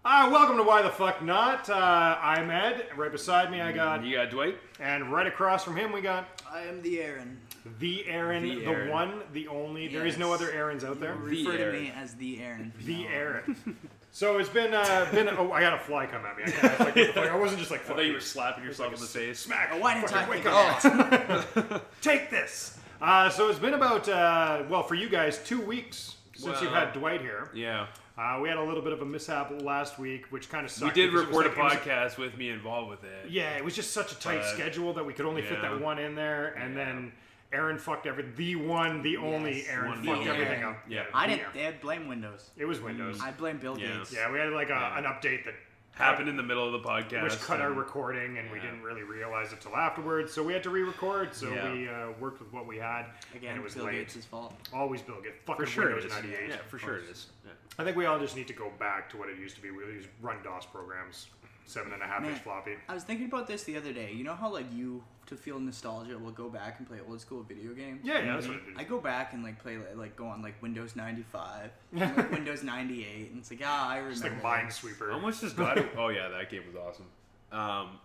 Welcome to Why the Fuck Not. I'm Ed. Right beside me, I got... You got Dwight. And right across from him, we got... I am the Aaron. The Aaron, the one, the only. Yes. There is no other Aarons out there. Refer to me as the Aaron. The Aaron. So it's been oh, I got a fly come at me. I can't act like what the fuck. I wasn't just like... I thought you were slapping yourself in the face. Smack. Oh, why didn't I wake up? Take this. So it's been about, well, for you guys, 2 weeks since you've had Dwight here. Yeah. We had a little bit of a mishap last week, which kind of sucked. We did record a podcast with me involved with it. Yeah, it was just such a tight schedule that we could only fit that one in there, and then Aaron fucked everything. The one, the only Aaron fucked everything up. Yeah, I didn't. They had blame Windows. It was Windows. I blame Bill Gates. Yeah, we had like an update that happened in the middle of the podcast, which cut our recording, and we didn't really realize it till afterwards. So we had to re-record. So we worked with what we had. Again, and it was Bill late. Gates' fault. Always Bill Gates. Fucking for sure Windows 98. Yeah, for sure it is. Yeah. I think we all just need to go back to what it used to be. We used run DOS programs, 7.5-inch floppy. I was thinking about this the other day. You know how like you, to feel nostalgia, will go back and play old school video games? Yeah, that's what it is. I go back and like play like go on like Windows 95, and, like Windows 98, and it's like I remember. It's like Minesweeper. How much does God? Oh yeah, that game was awesome.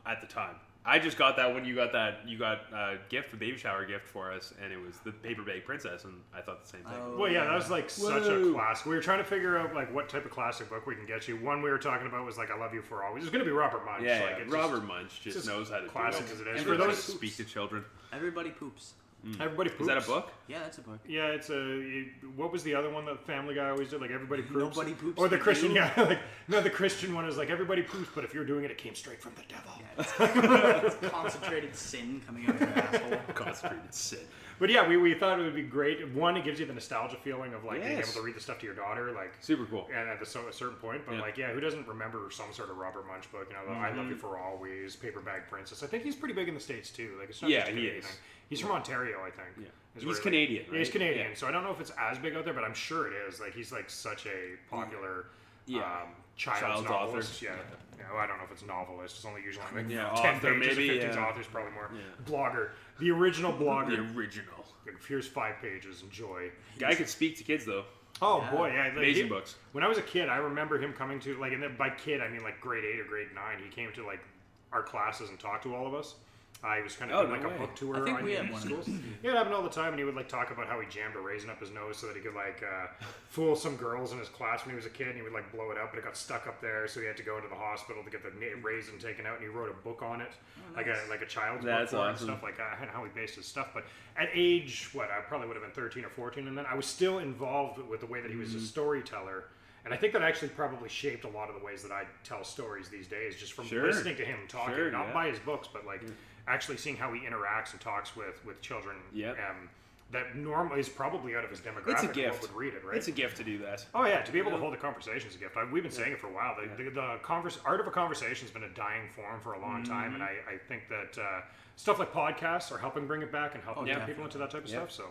At the time, I just got that when you got that. You got a gift, a baby shower gift for us, and it was the Paper Bag Princess, and I thought the same thing. Oh, well, yeah, that was like such a classic. We were trying to figure out like what type of classic book we can get you. One we were talking about was like "I Love You for Always." It's going to be Robert Munch. Yeah, like, Robert Munch just knows how to classic do it. as it is. For those who speak to children, Everybody poops. Everybody poops. Is that a book? Yeah, that's a book. Yeah, it's a. What was the other one that Family Guy always did? Like everybody poops. Nobody poops. Or the for Christian, you. yeah. Like no, the Christian one is like everybody poops, but if you're doing it, it came straight from the devil. Yeah, it's concentrated sin coming out of your asshole. Concentrated sin. But yeah, we thought it would be great. One, it gives you the nostalgia feeling of like being able to read the stuff to your daughter, like super cool. And at a certain point, but like who doesn't remember some sort of Robert Munch book? You know, I Love You for Always, Paper Bag Princess. I think he's pretty big in the States too. Like it's not just he is. He's from Ontario, I think. Yeah. He's Canadian. Right? He's Canadian, so I don't know if it's as big out there, but I'm sure it is. Like he's like such a popular child's novelist. author. Yeah. I don't know if it's novelist. It's only usually like 10 author, pages maybe, or 15 authors, probably more. Yeah. Blogger. The original blogger. The original. Here's 5 pages. Enjoy. Guy could speak to kids though. Oh boy, yeah. Like, amazing books. When I was a kid, I remember him coming to like, and by kid I mean like grade 8 or grade 9. He came to like our classes and talked to all of us. He was kind of doing like a book tour. I think we had in one. Schools. Yeah, it happened all the time, and he would like talk about how he jammed a raisin up his nose so that he could like fool some girls in his class when he was a kid, and he would like blow it up, but it got stuck up there, so he had to go into the hospital to get the raisin taken out, and he wrote a book on it, like a child's book for it and stuff like that, and how he based his stuff. But at age I probably would have been 13 or 14, and then I was still involved with the way that he was a storyteller. And I think that actually probably shaped a lot of the ways that I tell stories these days, just from listening to him talking, not by his books, but like actually seeing how he interacts and talks with children. That normally is probably out of his demographic. It's a gift. What would read it, right? It's a gift to do that. Oh yeah, to be able to hold a conversation is a gift. We've been saying it for a while. The art of a conversation has been a dying form for a long time, and I think that stuff like podcasts are helping bring it back and helping get people into that type of stuff. So.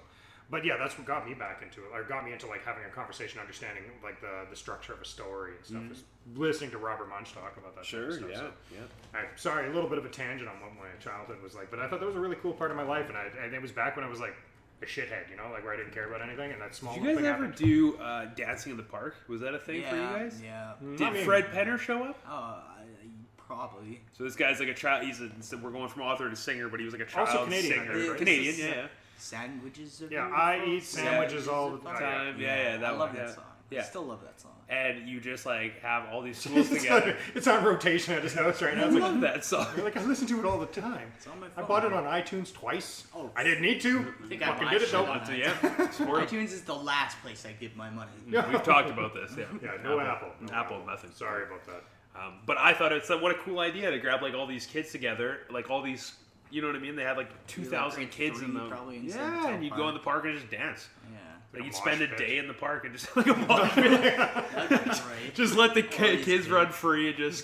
But yeah, that's what got me back into it. Or got me into like having a conversation, understanding like the structure of a story and stuff. Is listening to Robert Munch talk about that. Sure, type of stuff. So, sorry, a little bit of a tangent on what my childhood was like, but I thought that was a really cool part of my life, and it was back when I was like a shithead, you know, like where I didn't care about anything, and that small. Did you guys ever do dancing in the park? Was that a thing for you guys? Yeah. Did Fred Penner show up? Probably. So this guy's like a child. We're going from author to singer, but he was like a child also Canadian, singer. right? Canadian, yeah. Sandwiches. I eat sandwiches all the time. Yeah, I love that song. I still love that song. And you just like have all these schools together. It's on rotation at his house right now. I love that song. Like I listen to it all the time. It's on my phone. I bought it on iTunes twice. Oh, I didn't need to. I think fucking I did it though. iTunes is the last place I give my money. We've talked about this. Yeah, no Apple. Apple nothing. Sorry about that. But I thought it's what a cool idea to grab like all these kids together, like all these. You know what I mean? They had like 2,000 kids in them. And you'd go in the park and just dance. Yeah. Like you'd spend a day in the park and just like a mosh pit. Just let the kids run free and just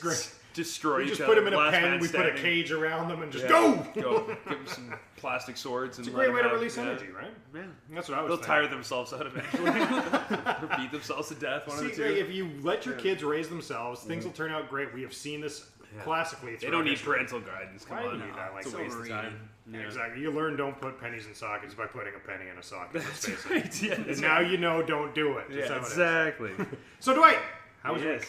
destroy each other. We just put them in a pen, we put a cage around them and just go! Give them some plastic swords. It's a great way to release energy, right? Yeah. That's what I was They'll thinking. tire themselves out eventually. Or beat themselves to death, one of the two. If you let your kids raise themselves, things will turn out great. We have seen this classically. They don't need parental guidance. Come on. It's a waste of time. Yeah. Exactly. You learn don't put pennies in sockets by putting a penny in a socket. That's right. Yeah, and now you know don't do it. Yeah, exactly. So Dwight, How was yours?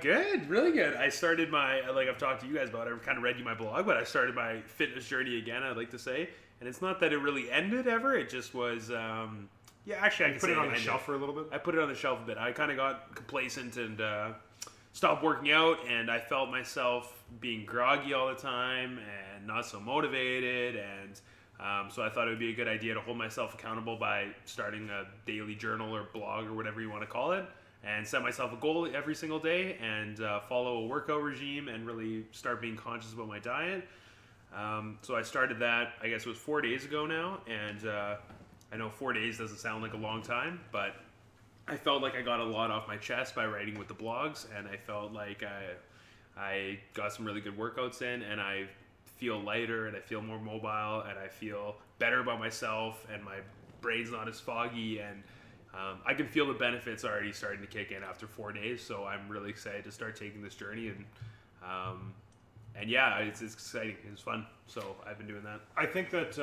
Good, really good. I started my, like I've talked to you guys about, I kind of read you my blog, but I started my fitness journey again, I'd like to say. And it's not that it really ended ever, it just was, actually I can put say it on the ended. shelf for a little bit? I put it on the shelf a bit. I kind of got complacent and stopped working out, and I felt myself being groggy all the time and not so motivated, and so I thought it would be a good idea to hold myself accountable by starting a daily journal or blog or whatever you want to call it, and set myself a goal every single day and follow a workout regime and really start being conscious about my diet. So I started that, I guess it was 4 days ago now, and I know 4 days doesn't sound like a long time, but I felt like I got a lot off my chest by writing with the blogs, and I felt like I got some really good workouts in, and I feel lighter, and I feel more mobile, and I feel better about myself, and my brain's not as foggy, and I can feel the benefits already starting to kick in after 4 days, so I'm really excited to start taking this journey, and yeah, it's exciting. It's fun. So I've been doing that. I think that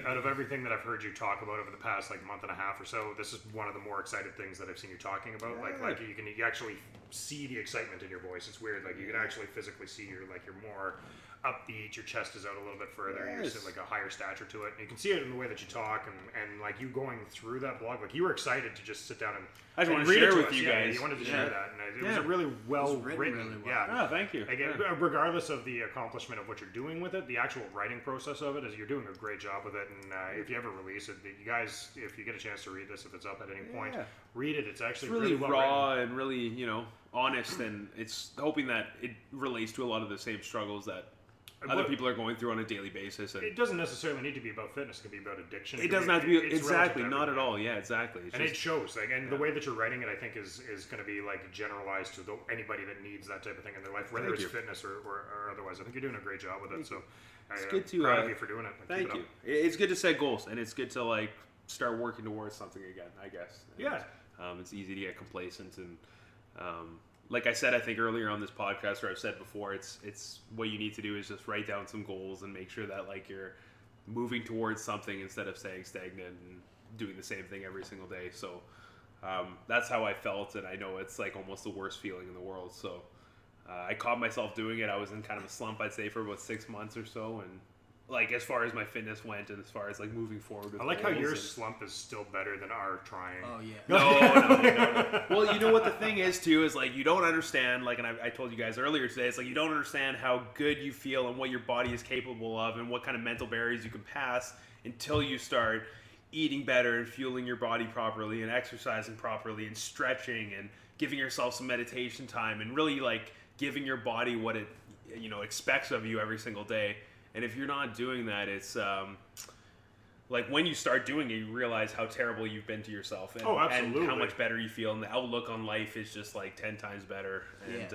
out of everything that I've heard you talk about over the past month and a half or so, this is one of the more excited things that I've seen you talking about. Yeah. Like you actually see the excitement in your voice. It's weird. Like you can actually physically see you're more upbeat. Your chest is out a little bit further. Yes. You're like a higher stature to it. And you can see it in the way that you talk and like you going through that blog. Like you were excited to just sit down and I just want to read share it to with us. you Yeah, guys. you wanted to share that, and it was a really written written. really well. Yeah. Oh, thank you. Again, regardless of the accomplishment of what you're doing with it, the actual writing process of it is you're doing a great job with it. And if you ever release it, you guys, if you get a chance to read this, if it's up at any point, read it. It's actually It's really well raw written. and really, honest, and it's hoping that it relates to a lot of the same struggles that other people are going through on a daily basis. And it doesn't necessarily need to be about fitness. It can be about addiction. it doesn't have to be it's exactly, relative to not at everything. all. Yeah, exactly. It's And just, it shows, and the way that you're writing it, I think, is going to be generalized to anybody that needs that type of thing in their life, whether it's fitness or otherwise. I think you're doing a great job with it. So, it's I'm good to proud of you for doing it. Thank you. It's good to set goals, and it's good to start working towards something again, I guess. And, it's easy to get complacent, and like I said, I think earlier on this podcast, or I've said before, it's what you need to do is just write down some goals and make sure that you're moving towards something instead of staying stagnant and doing the same thing every single day. So that's how I felt, and I know it's almost the worst feeling in the world. So I caught myself doing it. I was in kind of a slump, I'd say, for about 6 months or so, and as far as my fitness went, and as far as moving forward with I like how goals your and, slump is still better than our trying. Oh yeah. No. Well, you know what the thing is too is you don't understand, and I told you guys earlier today, it's you don't understand how good you feel and what your body is capable of and what kind of mental barriers you can pass until you start eating better and fueling your body properly and exercising properly and stretching and giving yourself some meditation time and really giving your body what it expects of you every single day. And if you're not doing that, it's when you start doing it, you realize how terrible you've been to yourself, and, absolutely. and how much better you feel, and the outlook on life is just 10 times better. And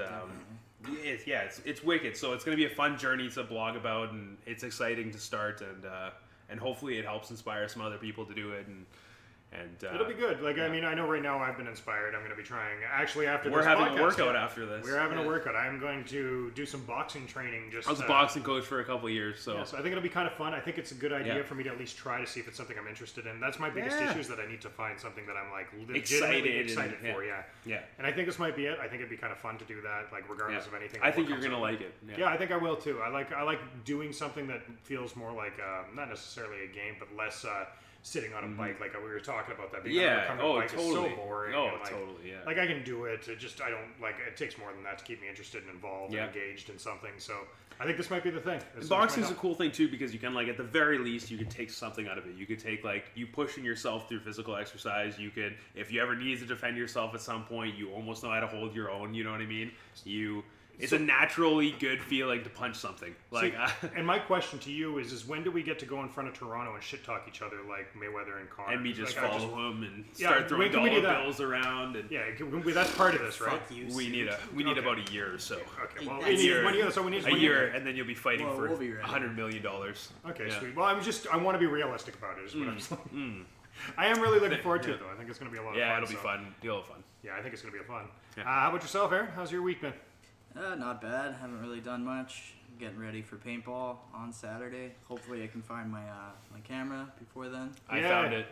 it's wicked. So it's going to be a fun journey to blog about, and it's exciting to start, and hopefully it helps inspire some other people to do it. And it'll be good. I know right now I've been inspired. I'm going to be trying. Actually, after we're this having podcast, a workout after this. We're having a workout. I'm going to do some boxing training. I was a boxing coach for a couple of years, so I think it'll be kind of fun. I think it's a good idea for me to at least try to see if it's something I'm interested in. That's my biggest issue, is that I need to find something that I'm legitimately excited for. Yeah. And I think this might be it. I think it'd be kind of fun to do that, regardless of anything. I think you're gonna like it. Yeah, I think I will too. I like doing something that feels more like not necessarily a game, but less. Sitting on a bike, we were talking about that. Bike totally. is so boring. Oh, totally. Yeah. I can do it. I don't it takes more than that to keep me interested and involved and engaged in something. So I think this might be the thing. Boxing's a cool thing too, because you can at the very least you can take something out of it. You could take you pushing yourself through physical exercise. You could, if you ever need to defend yourself at some point, you almost know how to hold your own. You know what I mean? It's a naturally good feeling to punch something. And my question to you is when do we get to go in front of Toronto and shit talk each other like Mayweather and Conor? And me just follow him and start throwing dollar bills around. And that's part of this, right? We need about a year or so. Okay, well, we need 1 year. So we need a year, and then you'll be fighting for $100 million. Okay, sweet. Well, I want to be realistic about it. Is what I'm saying. I am really looking forward to it, though. I think it's going to be a lot of fun. Yeah, it'll be fun. You'll have fun. Yeah, I think it's going to be fun. How about yourself, Aaron? How's your week been? Not bad. Haven't really done much. Getting ready for paintball on Saturday. Hopefully I can find my my camera before then. I found it.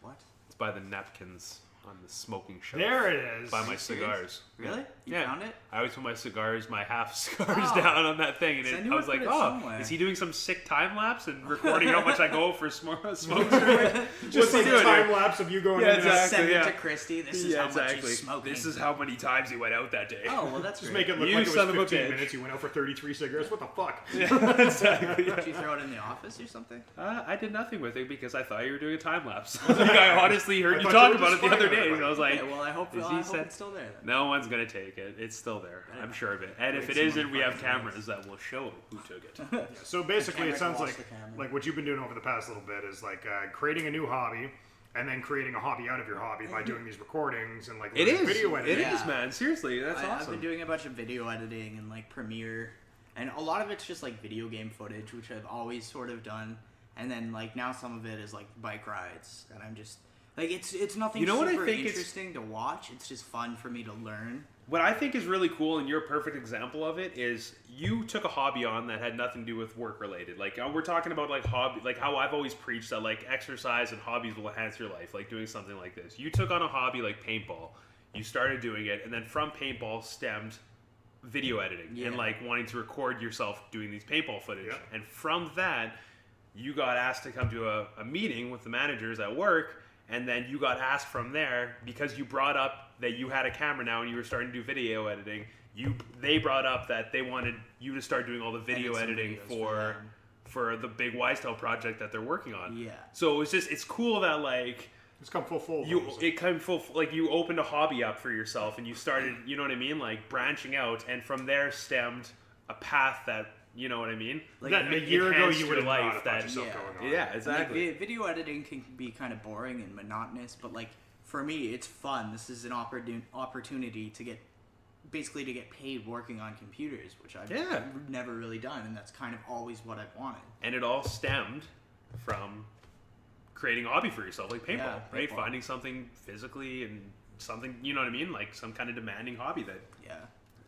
What? It's by the napkins on the smoking shelf. There it is. By my cigars. Really? You Yeah. found it? I always put my cigars, my half cigars down on that thing, So I and knew I I was like, put it oh, somewhere. is he doing some sick time lapse and recording how much I go for smokes? Just What's like he doing time here? lapse of you going Yeah, in and out. exactly. Send it yeah. to Christy. This is how much he's smoking. This is how many times he went out that day. Oh, well, that's Just great. make it look You like it son was of a 15 bitch. minutes. You went out for 33 cigarettes. What the fuck? Exactly. Did you throw it in the office or something? I did nothing with it because I thought you were doing a time lapse. Like, I honestly heard I you thought talk you were about it just the other playing day, with and I was like, Okay, well, I hope it's still there then. no one's gonna take it. It's still there. I'm sure of it. And if it Wait, isn't, we have motherfucking cameras that will show who took it. So basically, The it camera sounds can like watch the camera. like what you've been doing over the past little bit is like creating a new hobby, and then creating a hobby out of your hobby by doing these recordings and like It learning is. video editing. It Yeah. is, man. Seriously, that's I've awesome. been doing a bunch of video editing and like Premiere, and a lot of it's just like video game footage, which I've always sort of done. And then like now some of it is like bike rides, and I'm just like it's nothing You know what I super think it's- interesting to watch. It's just fun for me to learn. What I think is really cool, and you're a perfect example of it, is you took a hobby on that had nothing to do with work related. Like we're talking about like hobby, like how I've always preached that like exercise and hobbies will enhance your life, like doing something like this. You took on a hobby like paintball. You started doing it, and then from paintball stemmed video editing Yeah. and like wanting to record yourself doing these paintball footage. Yeah. And from that, you got asked to come to a meeting with the managers at work, and then you got asked from there because you brought up that you had a camera now and you were starting to do video editing. They brought up that they wanted you to start doing all the video Edit some editing videos for them. the big Wisetail project that they're working on. Yeah. So it's cool that like It's come full fold. you opened a hobby up for yourself and you started, you know what I mean, like branching out, and from there stemmed a path that, you know what I mean, Like, that a year ago enhanced you your would have life not have thought that- yourself Yeah. going on. yeah, exactly. Like, video editing can be kind of boring and monotonous, but like for me, it's fun. This is an opportunity to get paid working on computers, which I've Yeah. never really done, and that's kind of always what I've wanted. And it all stemmed from creating a hobby for yourself, like paintball, Yeah, right? paintball. Finding something physically and something, you know what I mean, like some kind of demanding hobby that,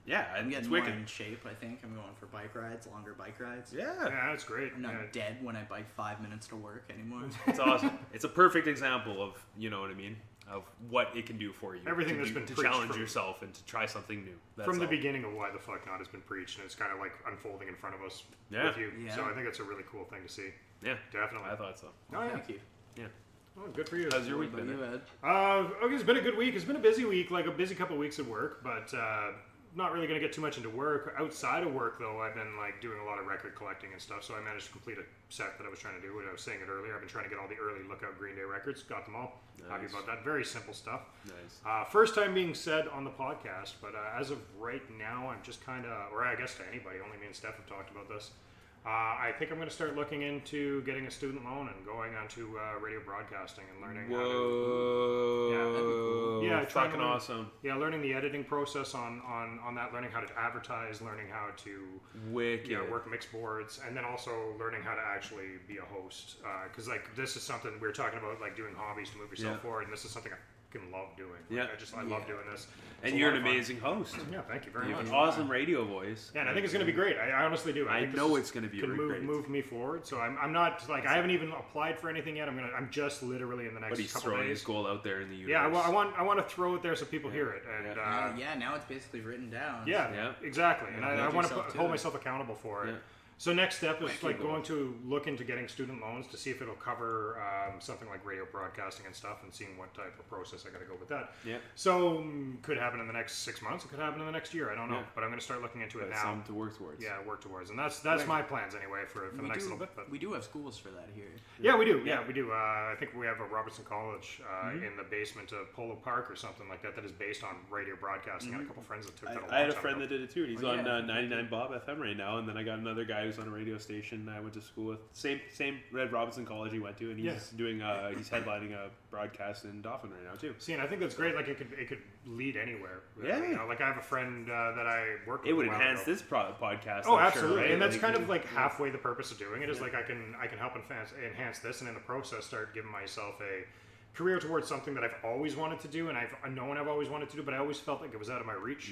Yeah, and I'm it's getting more wicked. in shape. I think I'm going for bike rides, longer bike rides. Yeah, Yeah, that's great. I'm not Yeah. dead when I bike 5 minutes to work anymore. it's awesome. It's a perfect example of, you know what I mean, of what it can do for you. Everything to that's do- been to preached challenge from- yourself and to try something new. That's From the all. beginning of Why the Fuck Not has been preached, and it's kind of like unfolding in front of us Yeah. with you. Yeah. So I think it's a really cool thing to see. Yeah, Definitely. I thought so. Oh, yeah. Thank you. Yeah. Oh, good for you. How's your week What been? about you, Ed? Ed? Okay, it's been a good week. It's been a busy week, like a busy couple of weeks at work, but not really going to get too much into work. Outside of work, though, I've been like doing a lot of record collecting and stuff, so I managed to complete a set that I was trying to do. What I was saying it earlier, I've been trying to get all the early Lookout Green Day records. Got them all. Happy Nice. about that. Very simple stuff. Nice. First time being said on the podcast, but as of right now, I'm just kind of, or I guess to anybody, only me and Steph have talked about this. I think I'm going to start looking into getting a student loan and going onto radio broadcasting and learning how to, Whoa. Yeah, that'd be cool. Yeah, trying fucking to learn- awesome. learning the editing process on that, learning how to advertise, learning how to Wicked. work mix boards, and then also learning how to actually be a host. Because like this is something we were talking about, like doing hobbies to move yourself Yeah. forward, and this is something I fucking love doing. Like, Yeah. I love doing this. It's And a you're lot an of fun. amazing host. Yeah, thank you very You have much. an awesome radio voice. Yeah, and I think it's going to be great. I honestly do. I think this know is- it's gonna be can really great. move me forward. So I'm not like I haven't even applied for anything yet. I'm just literally in the next But he's couple throwing days. his goal out there in the universe. Yeah, I want to throw it there so people hear it, and Yeah, now it's basically written down. yeah, Yeah. exactly. And I Hold want to yourself to hold it. myself accountable for it. Yeah. So next step is Wicked like goal. going to look into getting student loans to see if it'll cover something like radio broadcasting and stuff, and seeing what type of process I got to go with that. Yeah. So could happen in the next 6 months. It could happen in the next year. I don't know, Yeah. but I'm going to start looking into it That's now. something to work towards. Yeah, work towards, and that's Right. my plans anyway for the next little bit. But We do have schools for that here. yeah, we do. Yeah, we do. I think we have a Robertson College Mm-hmm. in the basement of Polo Park or something like that is based on radio broadcasting. I had a couple friends that took that a long I had a time friend ago. that did it too, and he's Oh, on yeah. 99 Bob FM right now. And then I got another guy who's on a radio station I went to school with. Same Red Robinson College he went to, and he's Yeah. doing he's headlining a broadcast in Dauphin right now too. See, and I think that's great. Like it could lead anywhere. Yeah. You know, like I have a friend that I work with. It would a while enhance ago. this podcast. Oh, I'm absolutely, sure, right? and that's Like, kind of like halfway the purpose of doing it is like I can help enhance this, and in the process start giving myself a career towards something that I've always wanted to do, and I've known I've always wanted to do, but I always felt like it was out of my reach.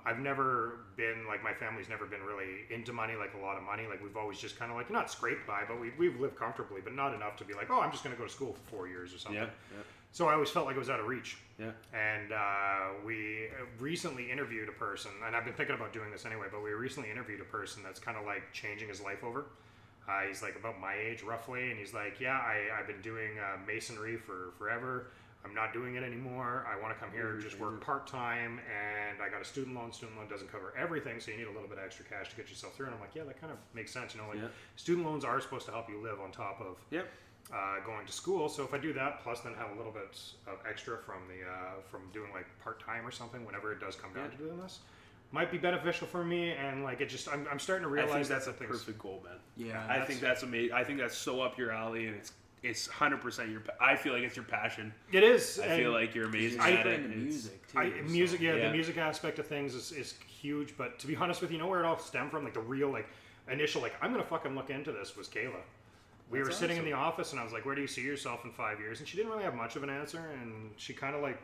I've never been like my family's never been really into money, like a lot of money. Like we've always just kind of like not scraped by, but we've lived comfortably, but not enough to be like, oh, I'm just going to go to school for 4 years or something. Yeah. So I always felt like it was out of reach. Yeah. And we recently interviewed a person, and I've been thinking about doing this anyway, but we recently interviewed a person that's kind of like changing his life over. He's like about my age roughly, and he's like, yeah, I've been doing masonry for forever. I'm not doing it anymore. I want to come here and just work part-time, and I got a student loan. Student loan doesn't cover everything, so you need a little bit of extra cash to get yourself through. And I'm like, yeah, that kind of makes sense. You know, like student loans are supposed to help you live on top of going to school. So if I do that, plus then have a little bit of extra from the from doing like part-time or something, whenever it does come down to doing this, might be beneficial for me. And like, it just, I'm starting to realize that's a perfect goal, man. Yeah. I think that's amazing. I think that's so up your alley, and it's 100% your. I feel like it's your passion. It is. I feel like you're amazing You're at it. into music too. The music aspect of things is huge. But to be honest with you, know where it all stemmed from? Like the real like initial like I'm gonna fucking look into this was Kayla. We were sitting in the office, and I was like, "Where do you see yourself in 5 years?" And she didn't really have much of an answer, and she kind of like,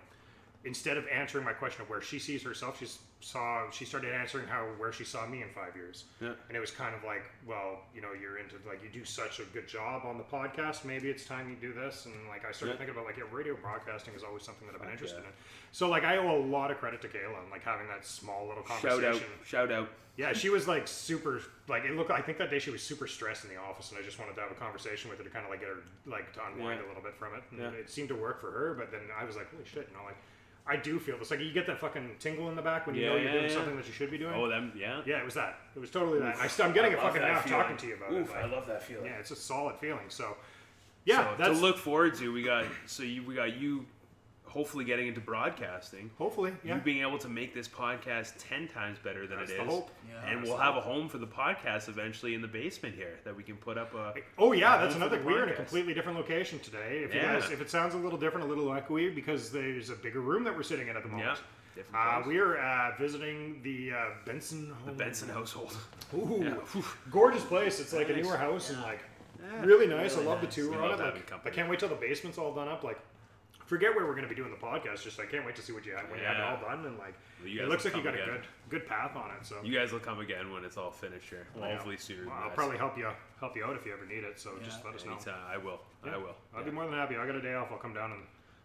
instead of answering my question of where she sees herself, she started answering where she saw me in 5 years. Yeah. And it was kind of like, well, you know, you're into like you do such a good job on the podcast. Maybe it's time you do this. And like I started thinking about like radio broadcasting is always something that I've been interested in. So like I owe a lot of credit to Kayla and like having that small little conversation. Shout out. Yeah, she was like super like it looked. I think that day she was super stressed in the office, and I just wanted to have a conversation with her to kind of like get her like to unwind a little bit from it. And it seemed to work for her, but then I was like, holy shit, you know, like. I do feel this. Like, you get that fucking tingle in the back when you know you're doing something that you should be doing. Oh, them, yeah. Yeah, it was that. It was totally that. I'm getting it fucking now talking to you about it. Like, I love that feeling. Yeah, it's a solid feeling. So, yeah. So, that's, to look forward to, we got you hopefully getting into broadcasting. Hopefully, yeah. You being able to make this podcast 10 times better than that's it the is. hope. Yeah, and we'll have a home for the podcast eventually in the basement here that we can put up a... Oh, yeah, that's another... We're in a completely different location today. If you Yeah. guys, if it sounds a little different, a little echoey, because there's a bigger room that we're sitting in at the moment. Yeah. We are visiting the Benson home. The Benson household. Ooh, Yeah. gorgeous place. It's like a newer house and like really nice. I love the tour on it. Like, I can't wait till the basement's all done up. Like, forget where we're going to be doing the podcast. Just I can't wait to see what you have when you have it all done. And like, it looks like you got a good path on it. So you guys will come again when it's all finished here. Well, hopefully sooner. I'll probably help you out if you ever need it. So just let us know. Anytime. I will. I'll be more than happy. I got a day off. I'll come down and.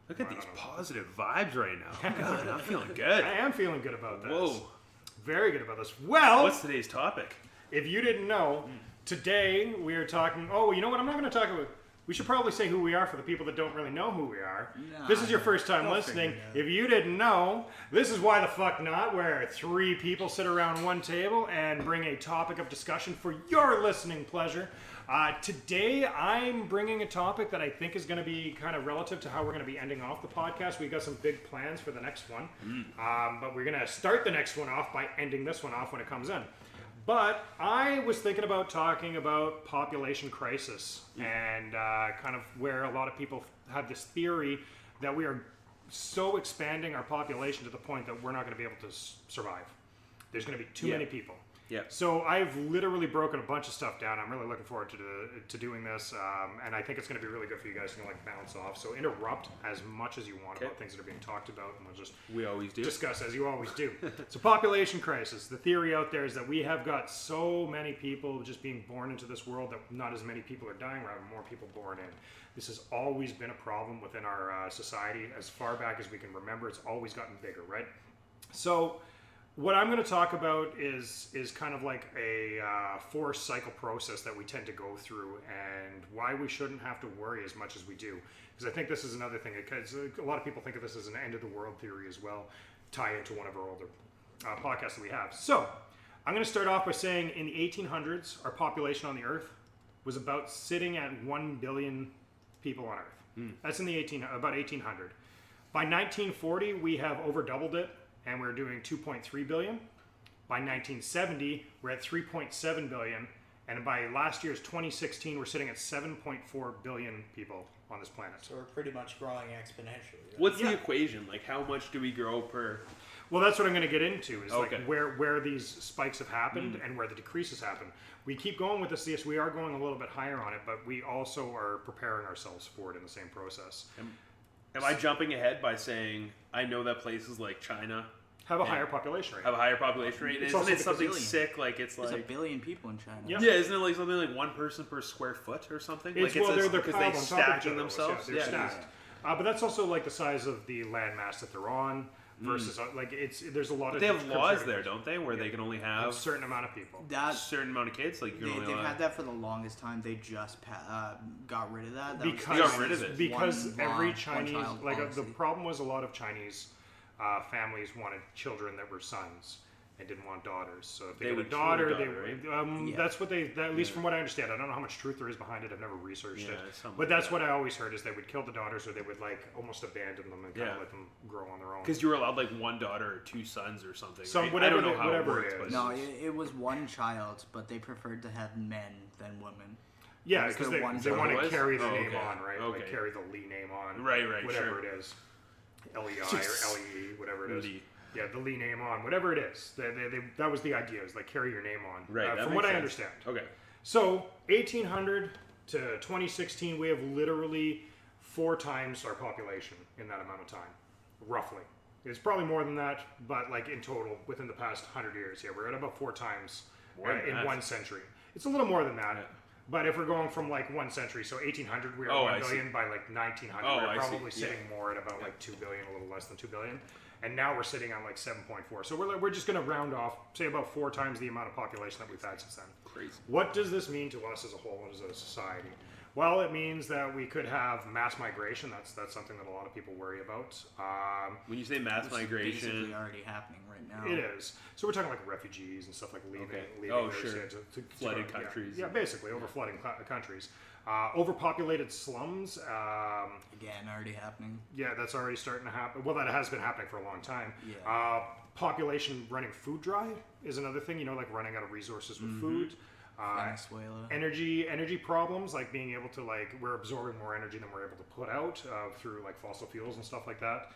Look at these positive vibes right now. God, I'm feeling good. I am feeling good about this. Whoa. Very good about this. Well, what's today's topic? If you didn't know, today we are talking. Oh, you know what? I'm not going to talk about. We should probably say who we are for the people that don't really know who we are. No, this is your first time listening. If you didn't know, this is why the fuck not, where three people sit around one table and bring a topic of discussion for your listening pleasure. Today, I'm bringing a topic that I think is going to be kind of relative to how we're going to be ending off the podcast. We've got some big plans for the next one. But we're going to start the next one off by ending this one off when it comes in. But I was thinking about talking about population crisis and kind of where a lot of people have this theory that we are so expanding our population to the point that we're not going to be able to survive. There's going to be too many people. Yeah. So I've literally broken a bunch of stuff down. I'm really looking forward to doing this, and I think it's going to be really good for you guys to like bounce off. So interrupt as much as you want about things that are being talked about, and we always do discuss as you always do. So population crisis. The theory out there is that we have got so many people just being born into this world that not as many people are dying. We're having more people born in. This has always been a problem within our society as far back as we can remember. It's always gotten bigger, right? So. What I'm going to talk about is kind of like a forced cycle process that we tend to go through and why we shouldn't have to worry as much as we do. Because I think this is another thing. Because a lot of people think of this as an end of the world theory as well, tie into one of our older podcasts that we have. So I'm going to start off by saying in the 1800s, our population on the Earth was about sitting at 1 billion people on Earth. That's in the about 1800. By 1940, we have over doubled it. And we're doing 2.3 billion. By 1970, we're at 3.7 billion. And by last year's 2016, we're sitting at 7.4 billion people on this planet. So we're pretty much growing exponentially. Right? What's the equation? Like, how much do we grow per... Well, that's what I'm going to get into, is like where these spikes have happened and where the decreases happen. We keep going with this. Yes, we are going a little bit higher on it, but we also are preparing ourselves for it in the same process. Am I jumping ahead by saying I know that places like China have a higher population rate? Have a higher population rate. Isn't it something sick? Like it's There's like 1 billion people in China. Yeah, isn't it like something like one person per square foot or something? It's, like they're because they piled on top of stacking each other. themselves. Yeah, they're stacked. But that's also like the size of the landmass that they're on versus like there's a lot But of. they have laws there, don't they, where they can only have a certain amount of people. a certain amount of kids. Like they've had that for the longest time. They just got rid of that. Because got rid of it. Because every Chinese policy. the problem was a lot of Chinese families wanted children that were sons. And didn't want daughters, so if they had a daughter, that's what they. At least from what I understand, I don't know how much truth there is behind it. I've never researched it, but that's what I always heard is they would kill the daughters, or they would like almost abandon them and kind of let them grow on their own. Because you were allowed like one daughter or two sons or something. Right? Whatever, I don't know how whatever it works. it is. No, it was one child, but they preferred to have men than women. Yeah, because they want to carry the name okay. on, right? Okay. Like carry the Lee name on, Right, whatever sure. it is, LEI or LEE, whatever it is. Lee. Yeah, the Lee name on, whatever it is. That was the idea, is like carry your name on. Right, from what I understand. Okay. So 1800 to 2016, we have literally 4 times our population in that amount of time, roughly. It's probably more than that, but like in total, within the past 100 years, we're at about 4 times in 1 century. It's a little more than that. Yeah. But if we're going from like 1 century, so 1800, we were at 1 billion. By like 1900, we're probably sitting more at about like 2 billion, a little less than 2 billion. And now we're sitting on like 7.4. So we're just going to round off, say about 4 times the amount of population that we've had since then. Crazy. What does this mean to us as a whole, as a society? Well, it means that we could have mass migration. That's something that a lot of people worry about. When you say mass migration, it's basically already happening right now. It is. So we're talking like refugees and stuff like leaving to flooded countries. Yeah, basically overflooding countries. Overpopulated slums. Again, already happening. Yeah, that's already starting to happen. Well, that has been happening for a long time. Yeah. Population running food dry is another thing. Like running out of resources with food. Venezuela. Energy problems, like being able to we're absorbing more energy than we're able to put out through like fossil fuels and stuff like that.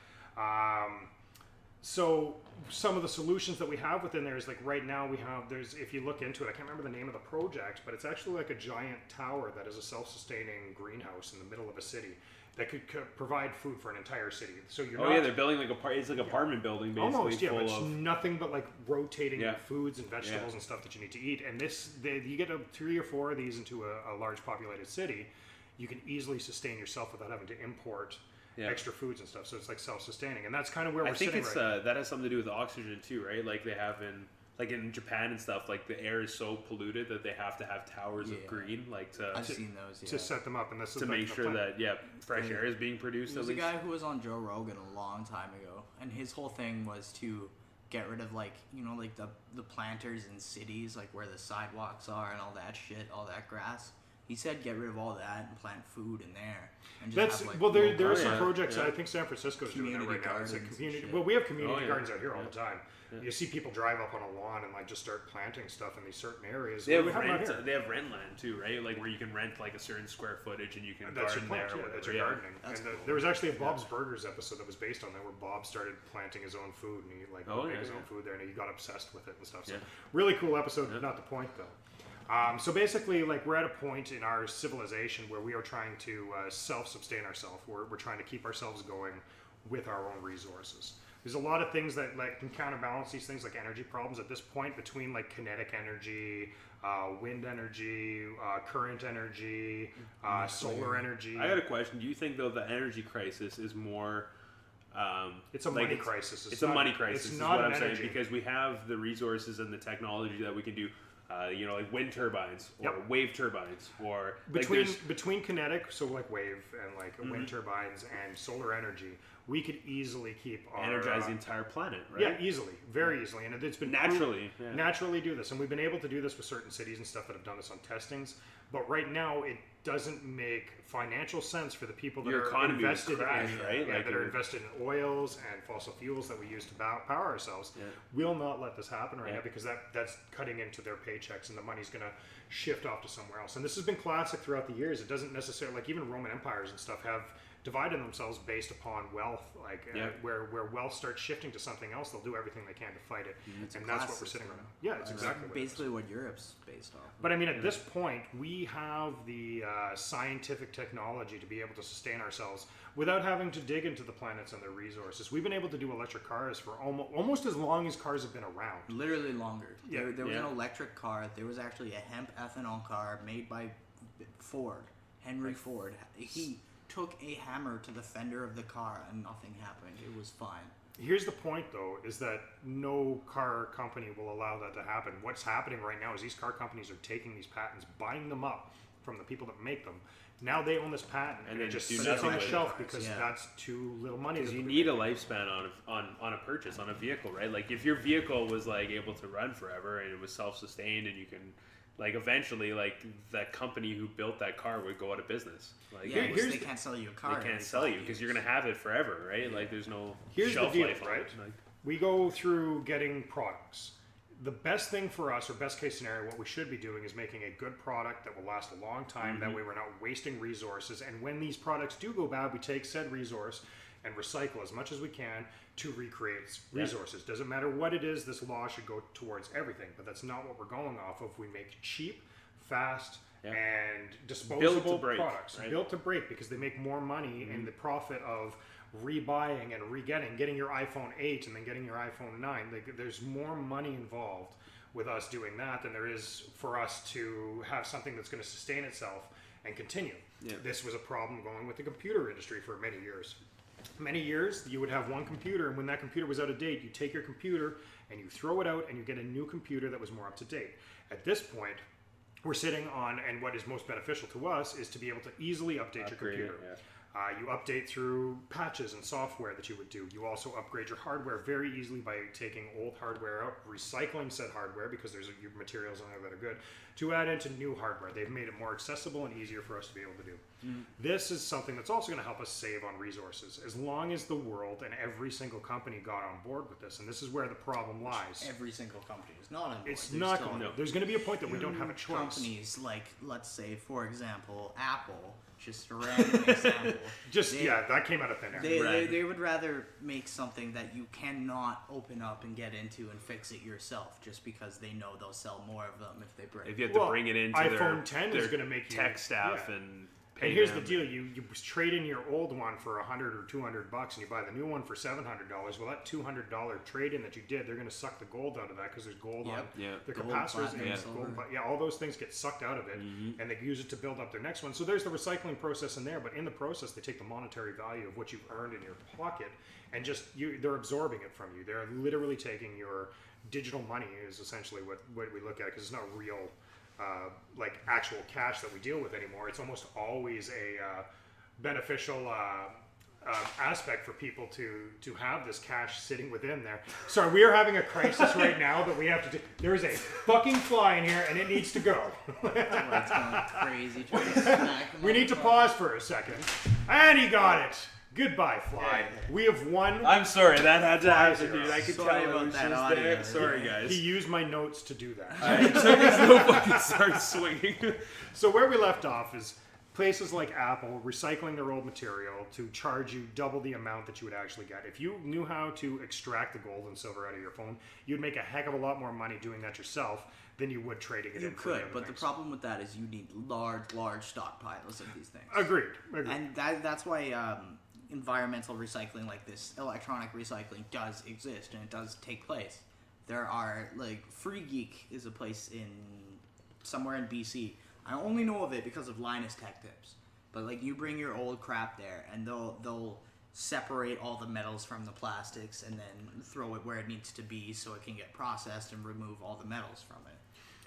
So some of the solutions that we have within there is like right now if you look into it, I can't remember the name of the project, but it's actually like a giant tower that is a self-sustaining greenhouse in the middle of a city that could provide food for an entire city. So you're they're building it's like apartment building basically. Almost, yeah, but it's nothing but like rotating foods and vegetables and stuff that you need to eat. And you get 3 or 4 of these into a large populated city, you can easily sustain yourself without having to import extra foods and stuff. So it's like self-sustaining, and that's kind of where we're sitting right now. That has something to do with oxygen too, right? Like they have in Japan and stuff, like the air is so polluted that they have to have towers of green, I've seen those to set them up, and this is to make sure that fresh air is being produced. There was a guy who was on Joe Rogan a long time ago, and his whole thing was to get rid of the planters in cities, like where the sidewalks are and all that shit, all that grass. He said get rid of all that and plant food in there. And just there are some projects. I think San Francisco's doing that right now. It's like community. Well, we have community gardens out here all the time. Yeah. You see people drive up on a lawn and just start planting stuff in these certain areas. They have rent land too, right? Like where you can rent like a certain square footage and you can garden there. That's your gardening. That's cool. There was actually a Bob's Burgers episode that was based on that, where Bob started planting his own food and he made his own food there, and he got obsessed with it and stuff. So really cool episode. Not the point though. So basically, we're at a point in our civilization where we are trying to self-sustain ourselves. We're trying to keep ourselves going with our own resources. There's a lot of things that can counterbalance these things, like energy problems at this point, between kinetic energy, wind energy, current energy, solar energy. I got a question. Do you think though the energy crisis is more? It's a money crisis. It's a money crisis. It's is not what an I'm energy. saying, because we have the resources and the technology that we can do. Like wind turbines or wave turbines, or between kinetic, so wave and wind turbines and solar energy, we could easily keep energize the entire planet, right? Yeah, easily, very easily, and it's been naturally do this, and we've been able to do this with certain cities and stuff that have done this on testings. But right now, it doesn't make financial sense for the people that are invested that are invested in oils and fossil fuels that we use to power ourselves. Yeah. We'll not let this happen right now, because that's cutting into their paychecks, and the money's going to shift off to somewhere else. And this has been classic throughout the years. It doesn't necessarily, even Roman empires and stuff have divided themselves based upon wealth, where wealth starts shifting to something else, they'll do everything they can to fight it, and that's what we're sitting on. Yeah, it's exactly basically what Europe's based off. But I mean, at this point, we have the scientific technology to be able to sustain ourselves without having to dig into the planets and their resources. We've been able to do electric cars for almost as long as cars have been around. Literally longer. Yeah. There was an electric car. There was actually a hemp ethanol car made by Ford, Henry Ford. He took a hammer to the fender of the car and nothing happened. It was fine. Here's the point, though, is that no car company will allow that to happen. What's happening right now is these car companies are taking these patents, buying them up from the people that make them. Now they own this patent, and it just sits on the shelf because that's too little money. Because you need a lifespan on a purchase, on a vehicle, right? Like, if your vehicle was, like, able to run forever and it was self-sustained and you can... Like, eventually, like, that company who built that car would go out of business. Like, they can't sell you a car. They can't sell you because you're going to have it forever, right? Like, there's no the shelf deal, life, right? Like, we go through getting products. The best thing for us, or best case scenario, what we should be doing is making a good product that will last a long time. That way we're not wasting resources. And when these products do go bad, we take said resource and recycle as much as we can to recreate resources. Doesn't matter what it is, this law should go towards everything. But that's not what we're going off of. We make cheap, fast, and disposable products. Right? Built to break, because they make more money in the profit of rebuying and getting your iPhone 8 and then getting your iPhone 9. There's more money involved with us doing that than there is for us to have something that's going to sustain itself and continue. This was a problem going with the computer industry for many years. Many years, you would have one computer, and when that computer was out of date, you take your computer and you throw it out and you get a new computer that was more up to date. At this point, we're sitting on, and what is most beneficial to us is to be able to easily update your computer. You update through patches and software that you would do. You also upgrade your hardware very easily by taking old hardware out, recycling said hardware, because there's materials in there that are good, to add into new hardware. They've made it more accessible and easier for us to be able to do. This is something that's also going to help us save on resources, as long as the world and every single company got on board with this. And this is where the problem lies. Every single company is not on board. It's not going to. There's going to be a point that we don't have a choice. Companies like, let's say, for example, Apple, just a random example. That came out of thin air. They would rather make something that you cannot open up and get into and fix it yourself, just because they know they'll sell more of them if they break. If you have to bring it into iPhone 10 is going to make you tech staff and pay. And here's the deal: you trade in your old one for $100 or $200, and you buy the new one for $700. Well, that $200 trade-in that you did, they're going to suck the gold out of that, because there's gold on the capacitors and gold. All those things get sucked out of it, and they use it to build up their next one. So there's the recycling process in there, but in the process, they take the monetary value of what you've earned in your pocket and they're absorbing it from you. They're literally taking your digital money, is essentially what we look at, because it's not real. Like actual cash that we deal with anymore. It's almost always a beneficial aspect for people to have this cash sitting within there. Sorry, we are having a crisis right now that we have to do. There is a fucking fly in here and it needs to go. It's going crazy. We need to pause for a second. And he got it. Goodbye, fly. We have won. I'm sorry, that had to happen, dude. I could Sorry tell about it was that just audio. there. Sorry, guys. He used my notes to do that. No fucking start swinging. So where we left off is places like Apple recycling their old material to charge you double the amount that you would actually get. If you knew how to extract the gold and silver out of your phone, you'd make a heck of a lot more money doing that yourself than you would trading it in. You could, but the problem with that is you need large stockpiles of these things. Agreed. And that's why environmental recycling like this, electronic recycling, does exist and it does take place. There are, like, Free Geek is a place in somewhere in BC. I only know of it because of Linus Tech Tips. But, like, you bring your old crap there and they'll separate all the metals from the plastics and then throw it where it needs to be so it can get processed and remove all the metals from it.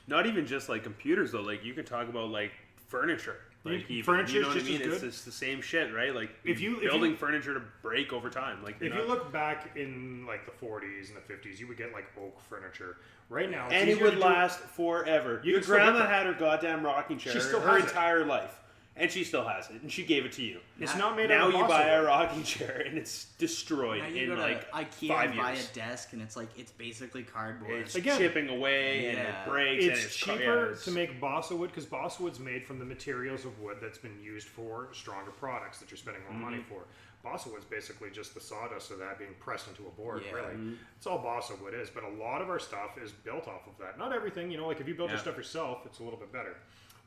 Not even just like computers though. Like, you can talk about like furniture. Like furniture, you know what I just mean? as good. It's the same shit, right? Like, if you building furniture to break over time. Like, if you look back in like the 40s and the 50s, you would get like oak furniture. Right now, and it would last forever. Your grandma had her goddamn rocking chair her entire life. And she still has it, and she gave it to you. It's not made now out of you buy a rocking chair, and it's destroyed in like IKEA 5 and years. buy a desk, and it's like it's basically cardboard. It's chipping away, and it breaks. It's and it's cheaper to make balsa wood because balsa wood's made from the materials of wood that's been used for stronger products that you're spending more money for. Balsa wood's basically just the sawdust of that being pressed into a board. Really, it's all balsa wood is. But a lot of our stuff is built off of that. Not everything, you know. Like if you build your stuff yourself, it's a little bit better.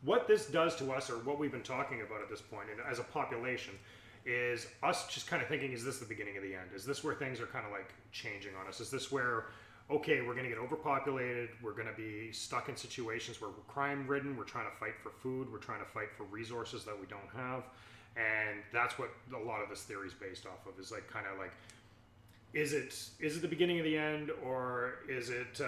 What this does to us, or what we've been talking about at this point, and as a population, is us just kind of thinking, is this the beginning of the end? Is this where things are kind of like changing on us? Is this where, okay, we're going to get overpopulated, we're going to be stuck in situations where we're crime-ridden, we're trying to fight for food, we're trying to fight for resources that we don't have, And that's what a lot of this theory is based off of, is like kind of like, is it the beginning of the end, or is it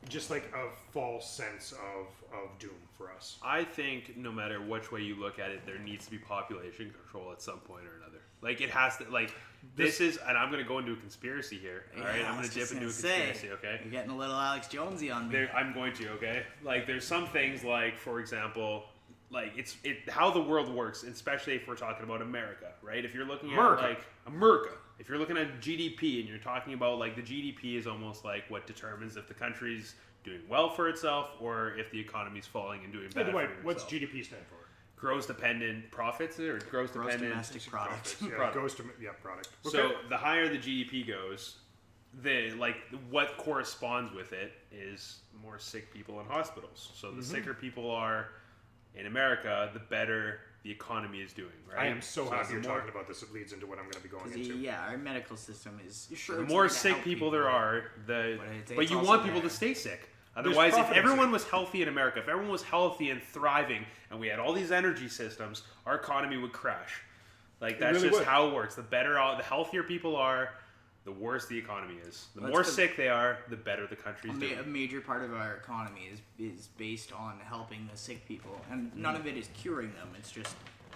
just like a false sense of doom for us? I think no matter which way you look at it, there needs to be population control at some point or another. Like it has to, like this is, and I'm going to go into a conspiracy here. All right, I'm going to dip into a conspiracy. Okay, you're getting a little Alex Jonesy on me. I'm going to. Okay, like there's some things, like for example, like it's how the world works, especially if we're talking about America, right? If you're looking at like America, if you're looking at GDP and you're talking about like the GDP is almost like what determines if the country's doing well for itself or if the economy's falling and doing bad. By the way, for what's itself. GDP stand for? Gross dependent profits or gross dependent domestic product. Yeah, Product. product. So Okay. the higher the GDP goes, what corresponds with it is more sick people in hospitals. So the sicker people are in America, the better the economy is doing. Right? I am so happy you're more, talking about this. It leads into what I'm going to be going into. Yeah, our medical system is sure. The it's more there to sick help people there are, but it's you also want people there. to stay sick. Otherwise, if profit in everyone sick. was healthy in America, if everyone was healthy and thriving, and we had all these energy systems, our economy would crash. Like that's really just would. how it works. The healthier people are, the worse the economy is. The more sick they are, the better the country's doing. A major part of our economy is based on helping the sick people, and none of it is curing them. It's just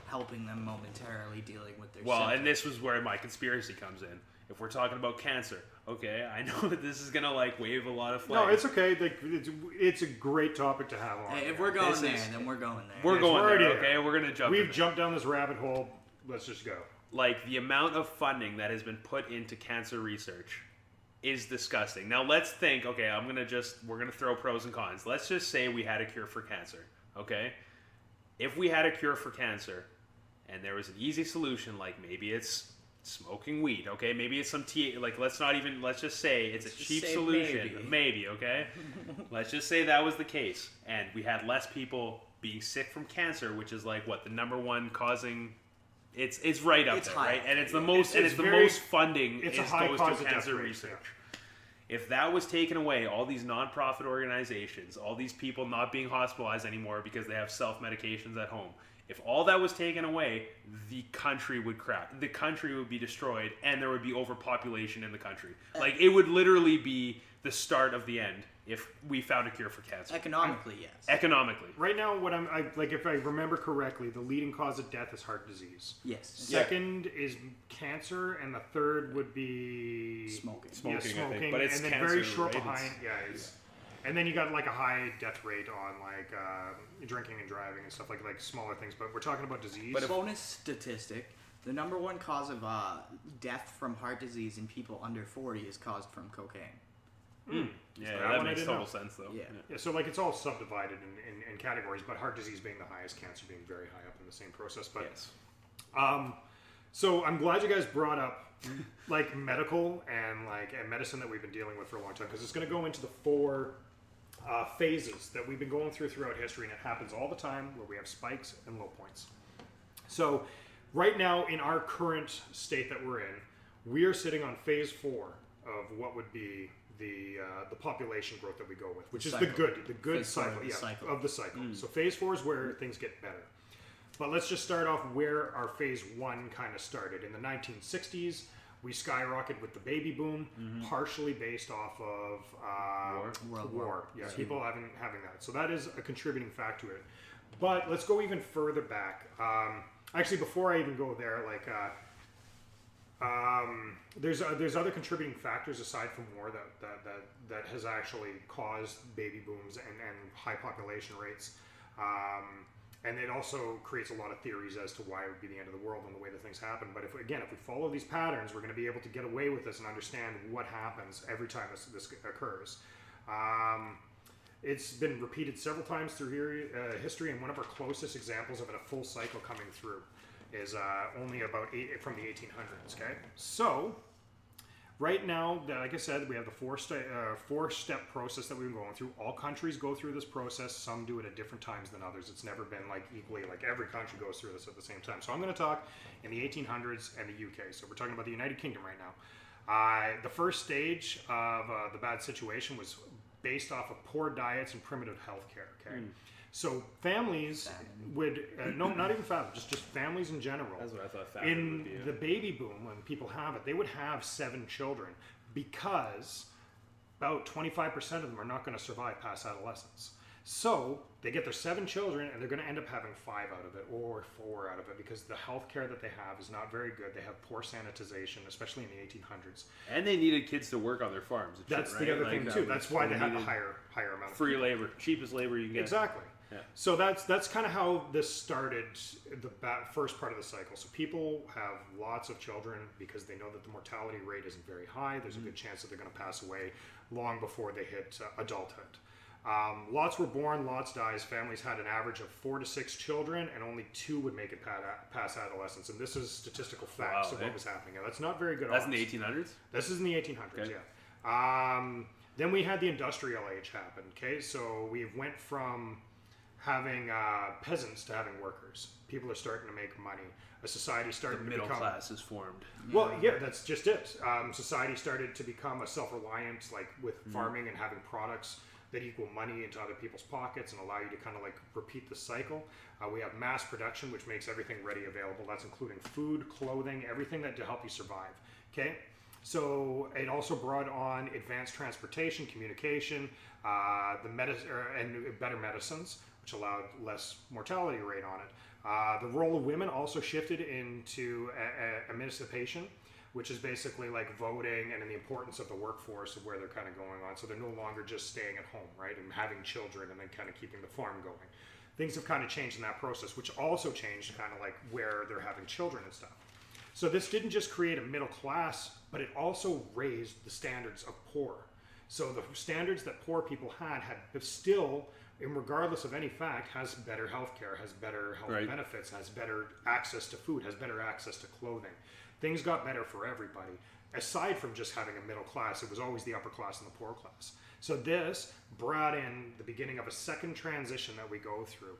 helping them momentarily dealing with their Well, symptoms. and this was where my conspiracy comes in. If we're talking about cancer, okay, I know that this is gonna like wave a lot of flags. No, it's okay. It's a great topic to have on. Hey, if we're going This there, is- then we're going there. We're Yes, going we're there, already okay? there. We're gonna jump. We've in. jumped down this rabbit hole. Let's just go. Like the amount of funding that has been put into cancer research is disgusting. Now let's think, okay, we're gonna throw pros and cons. Let's just say we had a cure for cancer, okay? If we had a cure for cancer and there was an easy solution, like maybe it's smoking weed, okay? Maybe it's some let's just say it's a cheap say solution. maybe. Maybe, okay? Let's just say that was the case and we had less people being sick from cancer, which is like what the number one causing. It's right up It's there, high right? up And it's there, the yeah. most, and it's the very- most funding it's is a high goes cause to of death cancer rate, research. yeah. If that was taken away, all these nonprofit organizations, all these people not being hospitalized anymore because they have self-medications at home, if all that was taken away, the country would crash. The country would be destroyed, and there would be overpopulation in the country. Like, it would literally be the start of the end if we found a cure for cancer. Economically, yes. Economically. Right now, if I remember correctly, the leading cause of death is heart disease. Yes. Second is cancer, and the third would be Smoking. Smoking, I think, smoking, but it's and then cancer very short related. behind. And then you got like a high death rate on like drinking and driving and stuff like smaller things. But we're talking about disease. But a bonus statistic: the number one cause of death from heart disease in people under 40 is caused from cocaine. Yeah, That that one I makes didn't total know. sense, though. Yeah. Yeah, so like it's all subdivided in categories, but heart disease being the highest, cancer being very high up in the same process. But Yes. so I'm glad you guys brought up like medical and medicine that we've been dealing with for a long time, because it's going to go into the four phases that we've been going throughout history, and it happens all the time where we have spikes and low points. So right now in our current state that we're in, we are sitting on phase 4 of what would be the population growth that we go with, which is the cycle. good Phase 4 cycle, of the cycle. of the cycle. So phase 4 is where things get better. But let's just start off where our phase 1 kind of started. In the 1960s, we skyrocketed with the baby boom, partially based off of World war. War Yeah, II. people having that. So that is a contributing factor to it. But let's go even further back. Actually, before I even go there, there's other contributing factors aside from war that has actually caused baby booms and high population rates. And it also creates a lot of theories as to why it would be the end of the world and the way that things happen. But if we follow these patterns, we're going to be able to get away with this and understand what happens every time this occurs. It's been repeated several times through history, and one of our closest examples of it, a full cycle coming through, is only about from the 1800s. Okay, so right now, like I said, we have the four-step process that we've been going through. All countries go through this process. Some do it at different times than others. It's never been equally, every country goes through this at the same time. So I'm going to talk in the 1800s and the UK. So we're talking about the United Kingdom right now. The first stage of the bad situation was based off of poor diets and primitive health care. Okay, So families would no, not even family, just families in general. That's what I thought family would In be. the baby boom, when people have it, they would have 7 children because about 25% of them are not going to survive past adolescence. So they get their 7 children, and they're going to end up having 5 out of it or 4 out of it because the health care that they have is not very good. They have poor sanitization, especially in the 1800s. And they needed kids to work on their farms. And That's shit, the right? other Like, thing that too. was- That's why they had the needed higher amount. free labor, cheapest labor you can get. Exactly. Yeah. So that's kind of how this started, the first part of the cycle. So people have lots of children because they know that the mortality rate isn't very high. There's a good chance that they're going to pass away long before they hit adulthood. Lots were born, lots dies. Families had an average of 4 to 6 children, and only 2 would make it past adolescence. And this is statistical facts of what was happening. Now, that's not very good. That's odds. in the 1800s? This is in the 1800s, Okay. yeah. Then we had the industrial age happen. Okay, so we went from having peasants to having workers. People are starting to make money. A society started to Middle become class is formed. well, yeah, that's just it. Society started to become a self-reliant, like with farming and having products that equal money into other people's pockets and allow you to kind of like repeat the cycle. We have mass production, which makes everything ready available. That's including food, clothing, everything that to help you survive. Okay, so it also brought on advanced transportation, communication, and better medicines, which allowed less mortality rate on it. The role of women also shifted into emancipation, which is basically like voting and in the importance of the workforce of where they're kind of going on. So they're no longer just staying at home, right, and having children and then kind of keeping the farm going. Things have kind of changed in that process, which also changed kind of like where they're having children and stuff. So this didn't just create a middle class, but it also raised the standards of poor. So the standards that poor people had still, and regardless of any fact, has better health care, has better health benefits, has better access to food, has better access to clothing. Things got better for everybody. Aside from just having a middle class, it was always the upper class and the poor class. So this brought in the beginning of a second transition that we go through,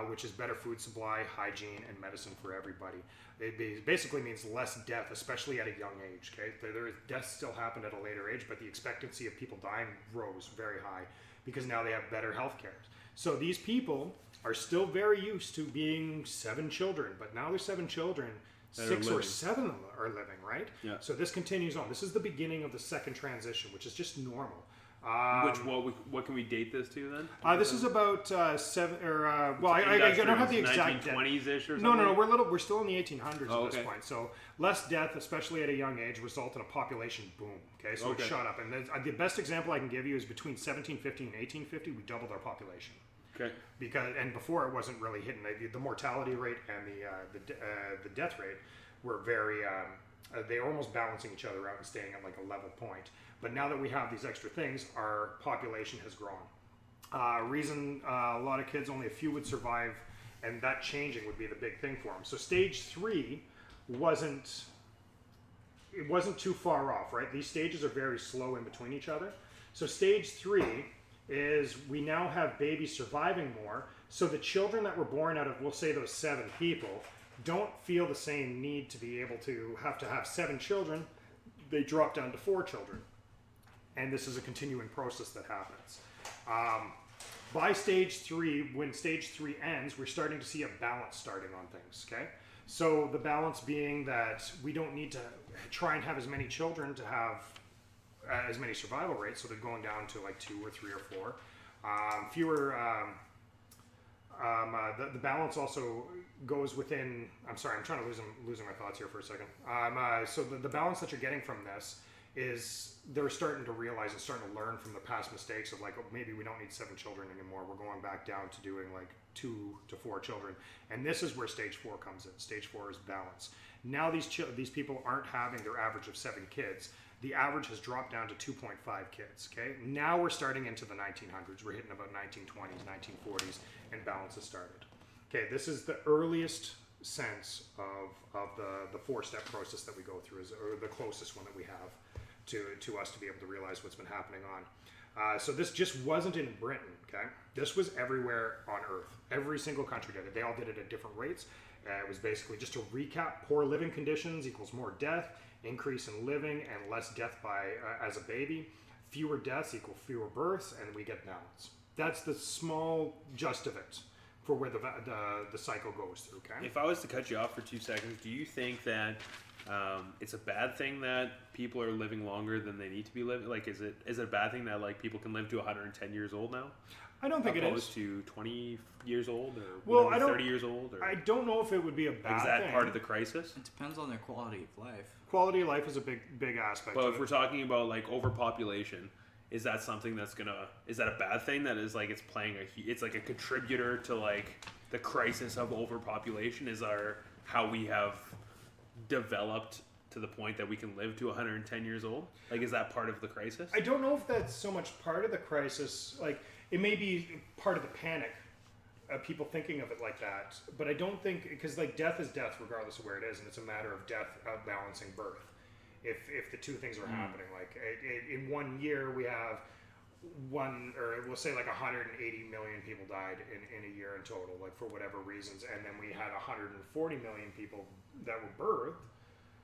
which is better food supply, hygiene, and medicine for everybody. It basically means less death, especially at a young age. Okay, deaths still happened at a later age, but the expectancy of people dying rose very high because now they have better health care. So these people are still very used to being 7 children, but now there's 7 children. 6 or 7 of them are living, right? Yeah. So this continues on. This is the beginning of the second transition, which is just normal. What can we date this to then? This is about 7 or well, I don't have the exact 1920s-ish or something. No. We're still in the 1800s at this point. So less death, especially at a young age, result in a population boom. Okay, so it shot up, and the best example I can give you is between 1750 and 1850, we doubled our population. Okay. And before it wasn't really hitting the mortality rate and the death rate were very they're almost balancing each other out and staying at like a level point. But now that we have these extra things, our population has grown. Reason a lot of kids, only a few would survive, and that changing would be the big thing for them. So stage 3 wasn't too far off, right? These stages are very slow in between each other. So stage 3 is we now have babies surviving more, so the children that were born out of, we'll say, those 7 people don't feel the same need to be able to have 7 children. They drop down to 4 children, and this is a continuing process that happens. By stage 3, when stage 3 ends, we're starting to see a balance starting on things, okay? So the balance being that we don't need to try and have as many children to have as many survival rates, so they're going down to like 2 or 3 or 4. Fewer. The balance also goes within. I'm sorry, I'm trying to losing my thoughts here for a second. So the balance that you're getting from this is they're starting to realize and starting to learn from the past mistakes of like, oh, maybe we don't need 7 children anymore. We're going back down to doing like 2 to 4 children, and this is where stage 4 comes in. Stage 4 is balance. Now these people aren't having their average of 7 kids. The average has dropped down to 2.5 kids, okay? Now we're starting into the 1900s. We're hitting about 1920s, 1940s, and balance has started. Okay, this is the earliest sense of the 4-step process that we go through, or the closest one that we have to us to be able to realize what's been happening on. So this just wasn't in Britain, okay? This was everywhere on Earth. Every single country did it. They all did it at different rates. It was basically, just to recap, poor living conditions equals more death, increase in living and less death by as a baby, fewer deaths equal fewer births, and we get balance. That's the small just of it for where the cycle goes through. Okay. If I was to cut you off for 2 seconds, do you think that it's a bad thing that people are living longer than they need to be living? Like, is it a bad thing that like people can live to 110 years old now? I don't think it is. Opposed to 20 years old or Well, I don't- 30 years old? Or, I don't know if it would be a bad is that thing. part of the crisis? It depends on their quality of life. Quality of life is a big aspect. But of if we're talking about like overpopulation, is that something that's is that a bad thing that is like it's playing it's like a contributor to like the crisis of overpopulation? Is how we have developed to the point that we can live to 110 years old? Like, is that part of the crisis? I don't know if that's so much part of the crisis. Like, it may be part of the panic of people thinking of it like that. But I don't think, because like death is death regardless of where it is, and it's a matter of death outbalancing birth. If the two things are happening, like in 1 year we have we'll say like 180 million people died in a year in total, like for whatever reasons, and then we had 140 million people that were birthed.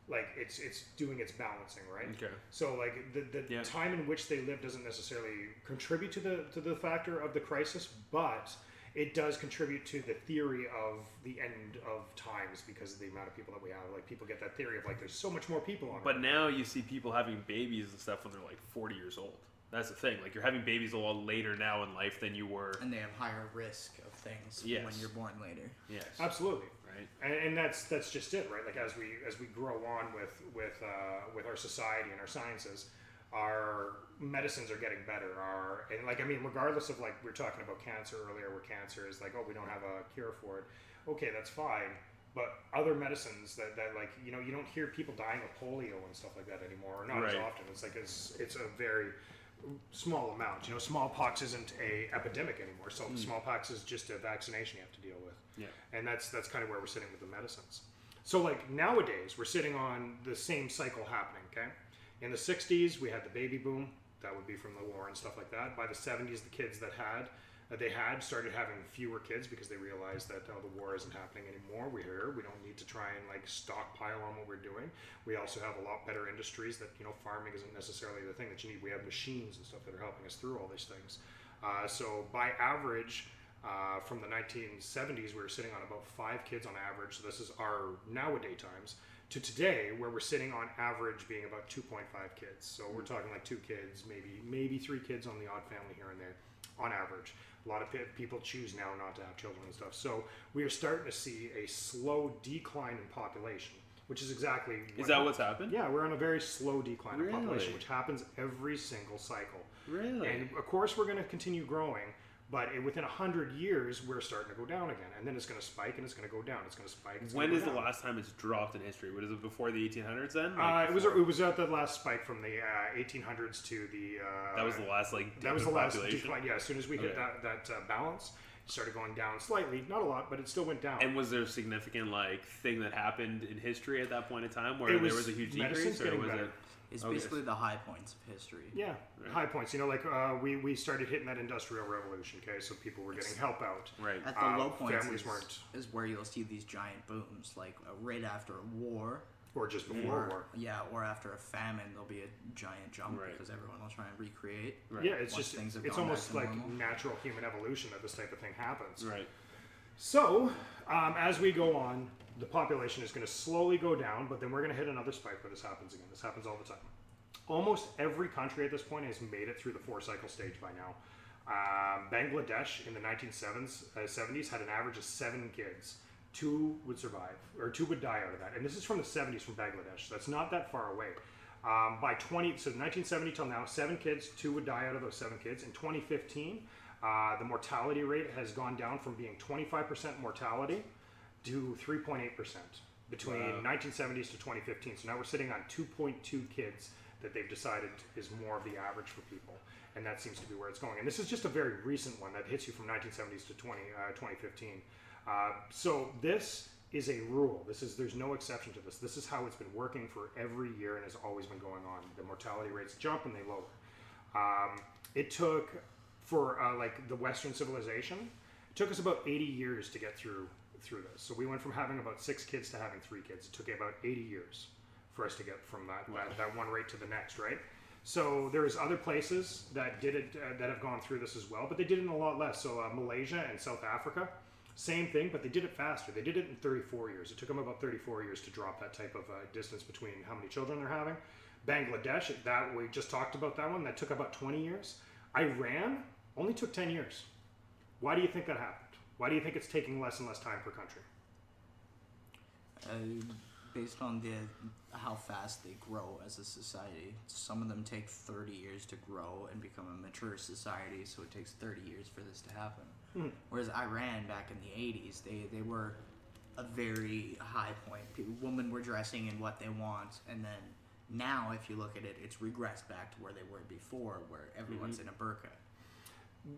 Like it's doing its balancing, right? Okay. So like the time in which they live doesn't necessarily contribute to the factor of the crisis, but it does contribute to the theory of the end of times because of the amount of people that we have. Like people get that theory of like there's so much more people on. But now you see people having babies and stuff when they're like 40 years old. That's the thing. Like you're having babies a lot later now in life than you were. And they have higher risk of things when you're born later. Yes. Absolutely. Right. And that's just it, right? Like as we grow on with our society and our sciences, our medicines are getting better. And like I mean, regardless of like we were talking about cancer earlier, where cancer is like, oh, we don't have a cure for it. Okay, that's fine. But other medicines that like you don't hear people dying of polio and stuff like that anymore, or not as often. It's like it's a very small amount. Smallpox isn't a epidemic anymore. So smallpox is just a vaccination you have to deal with. Yeah. And that's kind of where we're sitting with the medicines. So like nowadays we're sitting on the same cycle happening. Okay, in the 60s we had the baby boom. That would be from the war and stuff like that. By the 70s, the kids that started having fewer kids because they realized that the war isn't happening anymore. We don't need to try and like stockpile on what we're doing. We also have a lot better industries that farming isn't necessarily the thing that you need. We have machines and stuff that are helping us through all these things. So by average, from the 1970s, we were sitting on about 5 kids on average. So this is our nowadays times. To today, where we're sitting on average being about 2.5 kids. So we're talking like 2 kids, maybe 3 kids on the odd family here and there, on average. A lot of people choose now not to have children and stuff. So we are starting to see a slow decline in population, which is exactly... Is that what's happened? Yeah, we're on a very slow decline in population, which happens every single cycle. Really? And of course we're going to continue growing, but within 100 years, we're starting to go down again. And then it's going to spike and it's going to go down. It's going to spike. When is the last time it's dropped in history? What is it, before the 1800s then? It was at the last spike from the 1800s to the... that was the last dip that was in the last population? decline. Yeah, as soon as we hit that balance, it started going down slightly. Not a lot, but it still went down. And was there a significant thing that happened in history at that point in time where there was a huge decrease? Or was it... It's basically the high points of history. Yeah, high points. We started hitting that industrial revolution, okay? So people were getting help out. Right. At the low points is where you'll see these giant booms, like right after a war. Or just before a war. Yeah, or after a famine, there'll be a giant jump because everyone will try and recreate. Right. Yeah, it's almost like natural human evolution that this type of thing happens. Right. So, as we go on, the population is going to slowly go down, but then we're going to hit another spike where this happens again. This happens all the time. Almost every country at this point has made it through the 4-cycle stage by now. Bangladesh in the 1970s had an average of 7 kids. 2 would survive, or 2 would die out of that. And this is from the 70s from Bangladesh. So that's not that far away. By 1970 till now, 7 kids, 2 would die out of those 7 kids. In 2015, the mortality rate has gone down from being 25% mortality to 3.8% between 1970s to 2015. So now we're sitting on 2.2 kids that they've decided is more of the average for people. And that seems to be where it's going. And this is just a very recent one that hits you from 1970s to 2015. So this is a rule. There's no exception to this. This is how it's been working for every year and has always been going on. The mortality rates jump and they lower. It took, for like the Western civilization, it took us about 80 years to get through this. So we went from having about 6 kids to having 3 kids. It took about 80 years for us to get from that one rate to the next, right? So there's other places that did it that have gone through this as well, but they did it in a lot less. So Malaysia and South Africa, same thing, but they did it faster. They did it in 34 years. It took them about 34 years to drop that type of distance between how many children they're having. Bangladesh, that we just talked about that one, that took about 20 years. Iran only took 10 years. Why do you think that happened? Why do you think it's taking less and less time per country? Based on how fast they grow as a society. Some of them take 30 years to grow and become a mature society, so it takes 30 years for this to happen. Whereas Iran, back in the 80s, they were a very high point. Women were dressing in what they want, and then now, if you look at it, it's regressed back to where they were before, where everyone's in a burqa.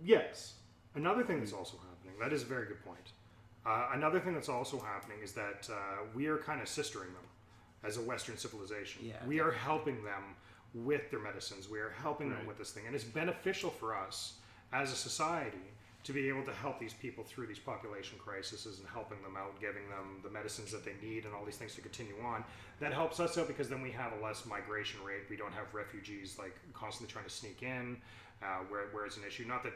Yes. Another thing that's also happening, that is a very good point. Another thing that's also happening is that we are kind of sistering them as a Western civilization. Yeah, we are helping them with their medicines. We are helping them with this thing. And it's beneficial for us as a society to be able to help these people through these population crises and helping them out, giving them the medicines that they need and all these things to continue on. That helps us out because then we have a less migration rate. We don't have refugees like constantly trying to sneak in. Where it's an issue. Not that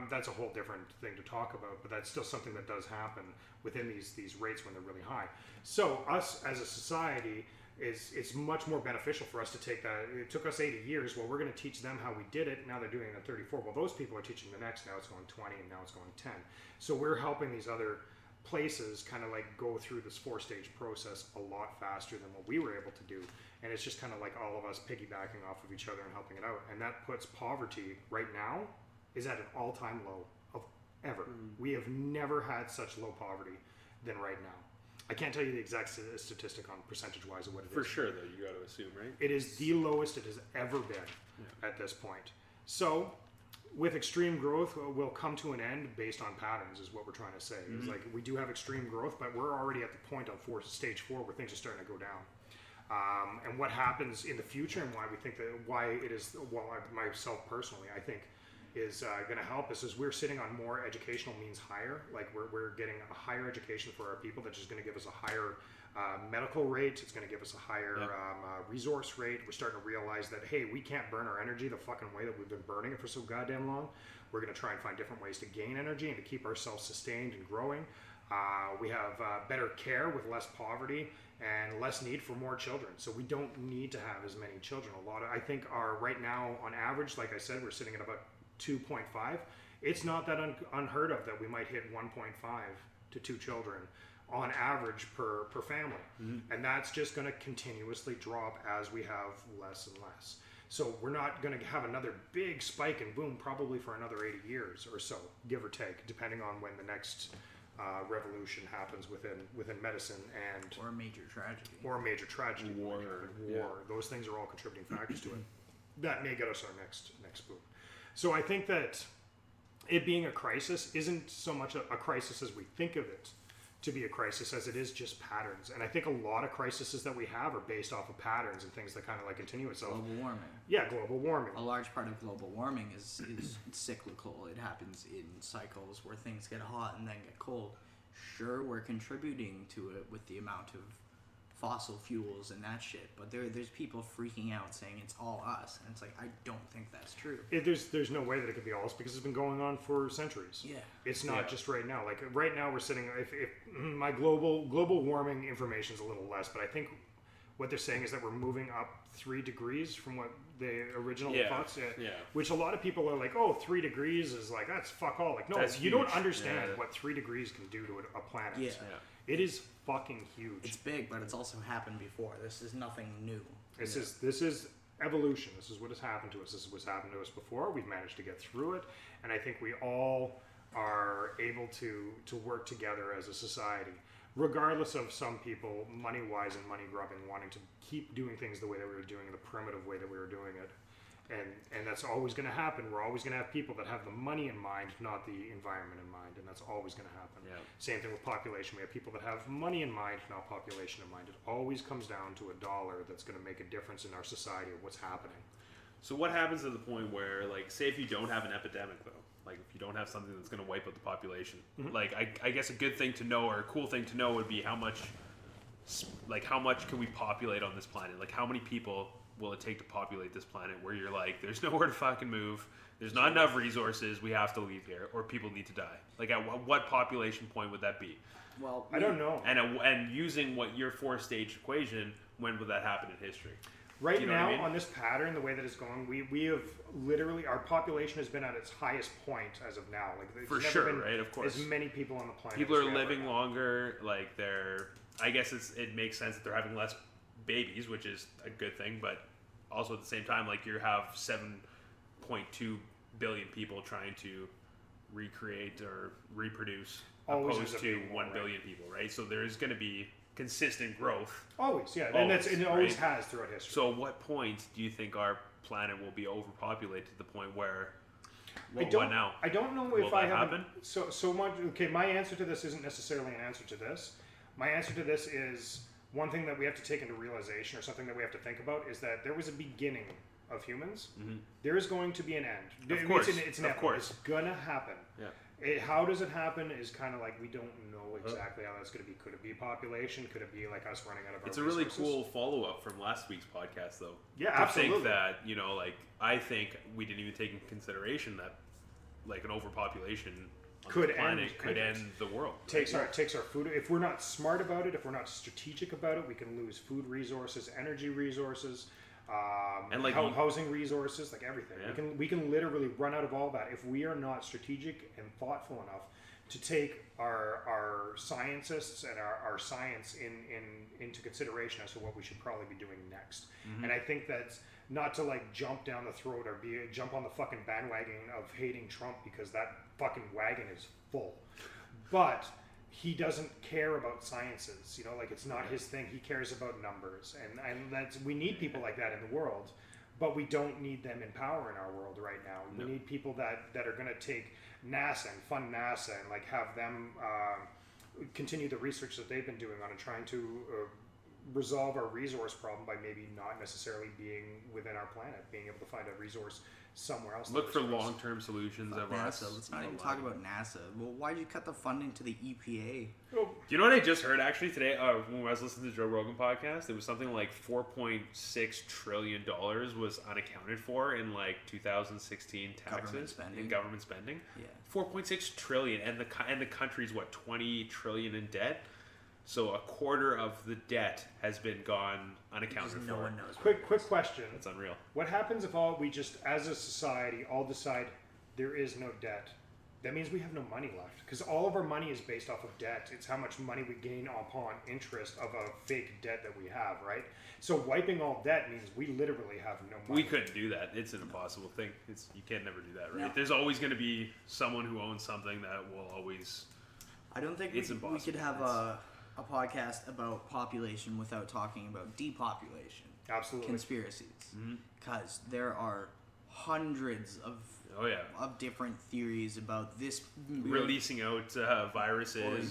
that's a whole different thing to talk about, but that's still something that does happen within these rates when they're really high. So us as a society, it's much more beneficial for us to take that. It took us 80 years. Well, we're going to teach them how we did it. Now they're doing it at 34. Well, those people are teaching the next. Now it's going 20, and now it's going 10. So we're helping these other places kind of like go through this 4-stage process a lot faster than what we were able to do. And it's just kind of like all of us piggybacking off of each other and helping it out. And that puts poverty right now is at an all-time low of ever. We have never had such low poverty than right now. I can't tell you the exact statistic on percentage-wise of what it is. For sure, though, you got to assume, right? It is the lowest it has ever been at this point. So with extreme growth will come to an end based on patterns is what we're trying to say. It's like we do have extreme growth, but we're already at the point on stage 4 where things are starting to go down. And what happens in the future and why we think that myself personally, I think is going to help us is we're sitting on more educational means higher. Like we're getting a higher education for our people that's just going to give us a higher medical rate. It's going to give us a higher resource rate. We're starting to realize that, hey, we can't burn our energy the fucking way that we've been burning it for so goddamn long. We're going to try and find different ways to gain energy and to keep ourselves sustained and growing. We have better care with less poverty and less need for more children. So we don't need to have as many children. I think right now on average, like I said, we're sitting at about 2.5. It's not that unheard of that we might hit 1.5 to 2 children on average per family. And that's just going to continuously drop as we have less and less. So we're not going to have another big spike and boom probably for another 80 years or so, give or take, depending on when the next revolution happens within medicine or a major tragedy. War. Those things are all contributing factors to it. That may get us our next boom. So I think that it being a crisis isn't so much a crisis as we think of it to be a crisis as it is just patterns. And I think a lot of crises that we have are based off of patterns and things that kind of like continue itself. Global warming. Yeah, global warming. A large part of global warming is cyclical. It happens in cycles where things get hot and then get cold. Sure, we're contributing to it with the amount of fossil fuels and that shit, but there's people freaking out saying it's all us, and it's like, I don't think that's true. There's no way that it could be all us because it's been going on for centuries. Yeah, it's not just right now. Like right now, we're sitting. If my global warming information is a little less, but I think what they're saying is that we're moving up 3 degrees from what the original thoughts. Which a lot of people are like, oh, 3 degrees is like that's fuck all. Like no, that's you huge. Don't understand what 3 degrees can do to a planet. Yeah. It is fucking huge. It's big, but it's also happened before. This is nothing new. This is evolution. This is what has happened to us. This is what's happened to us before. We've managed to get through it, and I think we all are able to work together as a society, regardless of some people, money-wise and money-grubbing, wanting to keep doing things the way that we were doing it, the primitive way that we were doing it. And that's always going to happen. We're always going to have people that have the money in mind, not the environment in mind, and that's always going to happen. Yeah. Same thing with population. We have people that have money in mind, not population in mind. It always comes down to a dollar that's going to make a difference in our society of what's happening. So what happens at the point where, like, say if you don't have an epidemic, though? Like, if you don't have something that's going to wipe out the population? Like, I guess a good thing to know or a cool thing to know would be how much can we populate on this planet? Like, how many people will it take to populate this planet where you're like, there's nowhere to fucking move, there's not enough resources, we have to leave here, or people need to die? Like, at what population point would that be? Well, I don't know. And using what your 4-stage equation, when would that happen in history? Right You know now, what I mean? on this pattern, the way that it's going, we have literally, our population has been at its highest point as of now. Like, there's For never sure, been right? Of course. as many people on the planet. People as are we have living right now. longer. Like, I guess it makes sense that they're having less babies, which is a good thing. But also at the same time, like, you have 7.2 billion people trying to recreate or reproduce, Always opposed ends up to being more, 1 right? billion people, right? So there is going to be consistent growth. Always, yeah. Always, And it always right? has throughout history. So at what point do you think our planet will be overpopulated to the point where what now? I don't know Will if I that have happen? so much. Okay, my answer to this isn't necessarily an answer to this. My answer to this is one thing that we have to take into realization, or something that we have to think about, is that there was a beginning of humans. Mm-hmm. There is going to be an end. Of course, it's inevitable. course. It's gonna happen. Yeah. How does it happen is kind of like we don't know exactly how that's going to be. Could it be population? Could it be like us running out of It's our a really resources? cool follow-up from last week's podcast, though. Yeah, to absolutely. think that, like, I think we didn't even take into consideration that, like, an overpopulation on Could the planet end- could end- end the world. takes our food. If we're not smart about it, if we're not strategic about it, we can lose food resources, energy resources, And, like, housing resources, like everything. Yeah. We can literally run out of all that if we are not strategic and thoughtful enough to take our scientists and our science into consideration as to what we should probably be doing next. Mm-hmm. And I think that's not to like jump down the throat or jump on the fucking bandwagon of hating Trump, because that fucking wagon is full. But he doesn't care about sciences, like it's not his thing. He cares about numbers, and we need people like that in the world, but we don't need them in power in our world right now. No. We need people that are going to take NASA and fund NASA and like have them continue the research that they've been doing on it, trying to resolve our resource problem by maybe not necessarily being within our planet, being able to find a resource somewhere else. Look for that works. long-term solutions of us. NASA. Let's not even talk about NASA. Well, why'd you cut the funding to the EPA? Oh, Do you know what I just heard actually today? When I was listening to the Joe Rogan podcast, it was something like $4.6 trillion was unaccounted for in like 2016 taxes spending. government spending. Yeah. 4.6 trillion, and the country's what, 20 trillion in debt. So a quarter of the debt has been gone unaccounted Because for. no one knows. quick question. That's unreal. What happens if we just, as a society, all decide there is no debt? That means we have no money left, because all of our money is based off of debt. It's how much money we gain upon interest of a fake debt that we have, right? So wiping all debt means we literally have no money. We couldn't do that. It's an impossible thing. You can never do that, right? No. There's always going to be someone who owns something that will always. I don't think It's we impossible. could have a podcast about population without talking about depopulation. Absolutely. Conspiracies. Because there are hundreds of Oh yeah. different theories about this Releasing out viruses.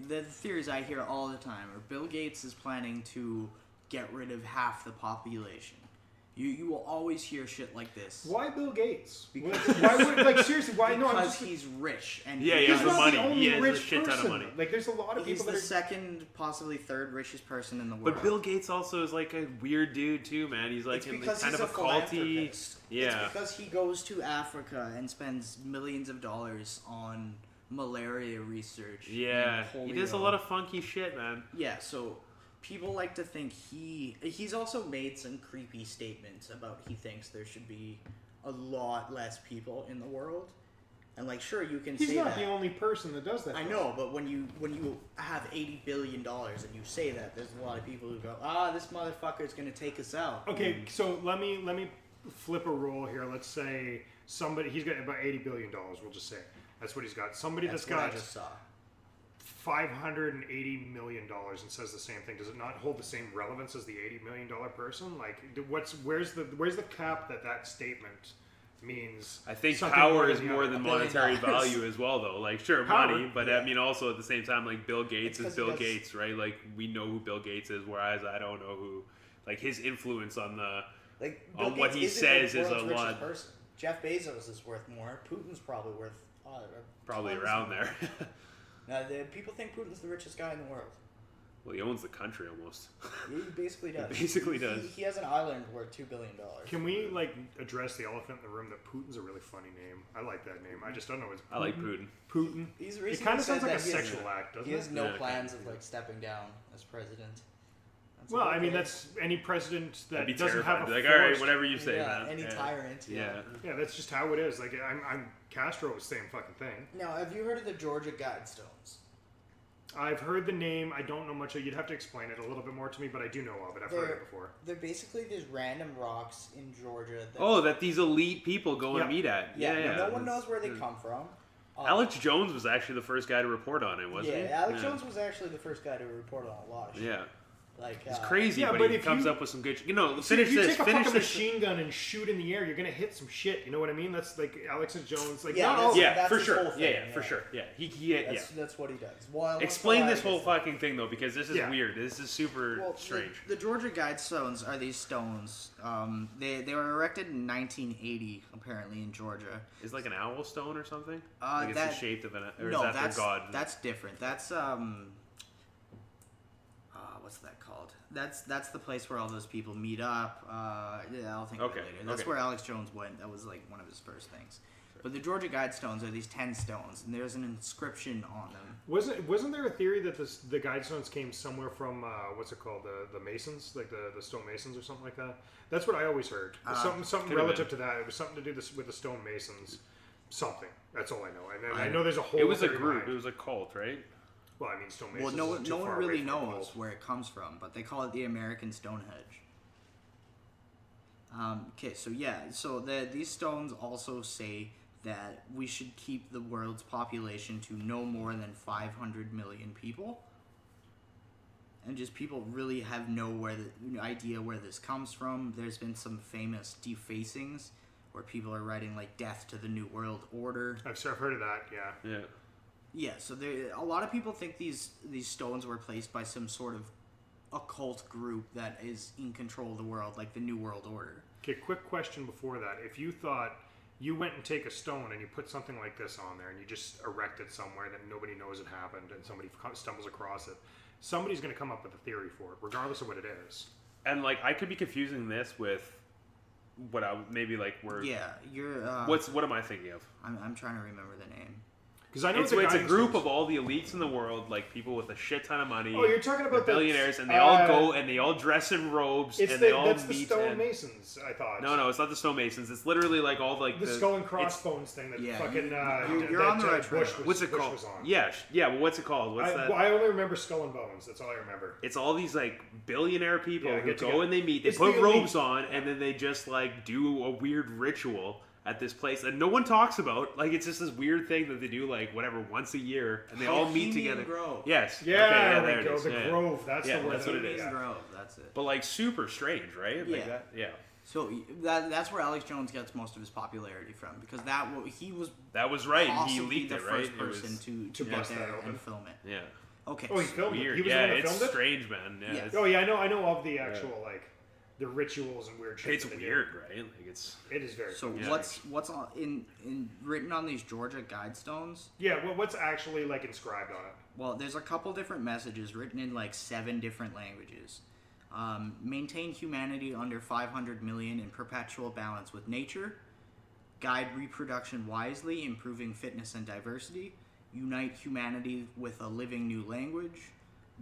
the theories I hear all the time are Bill Gates is planning to get rid of half the population. You will always hear shit like this. Why Bill Gates? Because- Why would, like, seriously, why? No, I'm Because just, he's rich and Yeah, he he's has the not money. the only He has a rich shit ton of person. money. Like, there's a lot of he's people the that are... second, possibly third richest person in the world. But Bill Gates also is like a weird dude too, man. He's like It's in because kind he's of a a culty. philanthropist. Yeah. It's because he goes to Africa and spends millions of dollars on malaria research. Yeah. and He does a polio. lot of funky shit, man. Yeah, so people like to think he's also made some creepy statements about he thinks there should be a lot less people in the world. And like, sure, you can He's say not that. the only person that does that. I know, but when you have $80 billion and you say that, there's a lot of people who go, this motherfucker's gonna take us out. Okay, so let me flip a role here. Let's say he's got about $80 billion. We'll just say that's what he's got. Somebody That's that's what got I just saw. $580 million and says the same thing. Does it not hold the same relevance as the $80 million person? Like, where's the cap that statement means? I think something power more is than the more other? than $1 billion. monetary value as well, though. Like, sure, Power, money, but yeah. I mean, also at the same time, like Bill Gates It's is 'cause he Bill does- Gates, right? Like, we know who Bill Gates is, whereas I don't know who. Like, his influence on the Like on what he says is a lot. Person. Jeff Bezos is worth more. Putin's probably worth Probably tons around more. there. Now, people think Putin's the richest guy in the world. Well, he owns the country almost. He basically does. He basically does. He has an island worth $2 billion. Can we address the elephant in the room that Putin's a really funny name? I like that name. I just don't know. It's I like Putin. Putin. He's It recently kind of said sounds like a that he has- sexual act, doesn't He has it? no Yeah, plans kind of of. stepping down as president. That's Well, okay. I mean, that's any president that I'd be doesn't terrified. have a Be like, all right, forced- whatever you say, yeah, man. any yeah. tyrant. Yeah. Yeah, that's just how it is. Like, I'm Castro was the same fucking thing. Now, have you heard of the Georgia Guidestones? I've heard the name. I don't know much. You'd have to explain it a little bit more to me, but I do know of it. I've heard it before. They're basically these random rocks in Georgia. That, Oh, that these elite people go Yeah. and meet at. Yeah. No one knows where they come from. Alex Jones was actually the first guy to report on it, wasn't he? Yeah, Alex Jones was actually the first guy to report on a lot of shit. Yeah. Like, It's crazy, Yeah, but but he if comes you- up with some good. See, Finish if you this. take a Finish fucking this. machine gun and shoot in the air, you're gonna hit some shit. You know what I mean? That's like Alex Jones. Like, Yeah, not all. that's- Yeah, for his sure. whole Yeah, thing, for yeah. sure. Yeah, That's what he does. Well, Explain this whole fucking thing though, because this is Yeah. weird. This is super strange. The Georgia Guidestones are these stones. They were erected in 1980, apparently in Georgia. Is like an owl stone or something? Uh, Like it's that- the shape of an. Or No, is that that's their god? that's different. That's what's that called? That's the place where all those people meet up. Yeah, I'll think of Okay, it later. That's okay. where Alex Jones went. That was like one of his first things. But the Georgia Guidestones are these 10 stones, and there's an inscription on them. Wasn't there a theory that the Guidestones came somewhere from what's it called, the Masons, like the stone Masons or something like that? That's what I always heard. Something could've relative been. to that. It was something to do with the stone Masons. Something. That's all I know. And then I- I know there's a whole. It was a theory group. behind- It was a cult, right? Well, I mean, stone Well, Masons. no isn't too one far really away from a knows cult. where it comes from, but they call it the American Stonehenge. Okay, so these stones also say that we should keep the world's population to no more than 500 million people. And just people really have no idea where this comes from. There's been some famous defacings where people are writing like "Death to the New World Order." I've heard of that. Yeah. Yeah. Yeah, so a lot of people think these stones were placed by some sort of occult group that is in control of the world, like the New World Order. Okay. Quick question before that: if you thought you went and take a stone and you put something like this on there and you just erect it somewhere that nobody knows it happened and somebody stumbles across it, somebody's going to come up with a theory for it, regardless of what it is. And like I could be confusing this with what I maybe like we're. Yeah, you're. What am I thinking of? I'm trying to remember the name. Because I know It's a group of all the elites in the world, like people with a shit ton of money. Oh, you're talking about the the- billionaires, and they all go and they all dress in robes and they all that's meet. the stone and, Masons, I thought. No, it's not the stonemasons. It's literally like all like The skull and crossbones thing that Yeah, fucking you're on the right track. Bush was, What's it Bush called? was on. Yeah, but what's it called? What's that? I only remember Skull and Bones. That's all I remember. It's all these like billionaire people Yeah, who get go together. and they meet. They It's put the elite. robes on and then they just like do a weird ritual at this place that no one talks about. Like it's just this weird thing that they do like whatever once a year and they all meet Bohemian together. Grove. Yes. Yeah, Okay, there there we it go. is. The Yeah, yeah. Grove. That's Yeah, the word. that's what it Bohemian is. Grove, that's it. But like super strange, right? Like Yeah. that. Yeah. So that's where Alex Jones gets most of his popularity from, because he was That was right. He possibly leaked the it, right? first person to get bust that there open. and film it. Yeah. Okay. Oh, he filmed Weird. it. He was Yeah, the one that it's filmed it. strange, man. Yeah. Yes. It's, Oh yeah, I know of the actual like the rituals and weird shit. it's that they do. weird, right? Like it's. It is very. So fucking what's strange. in written on these Georgia Guidestones? Yeah, well, what's actually like inscribed on it? Well, there's a couple different messages written in like 7 different languages. Maintain humanity under 500 million in perpetual balance with nature. Guide reproduction wisely, improving fitness and diversity. Unite humanity with a living new language.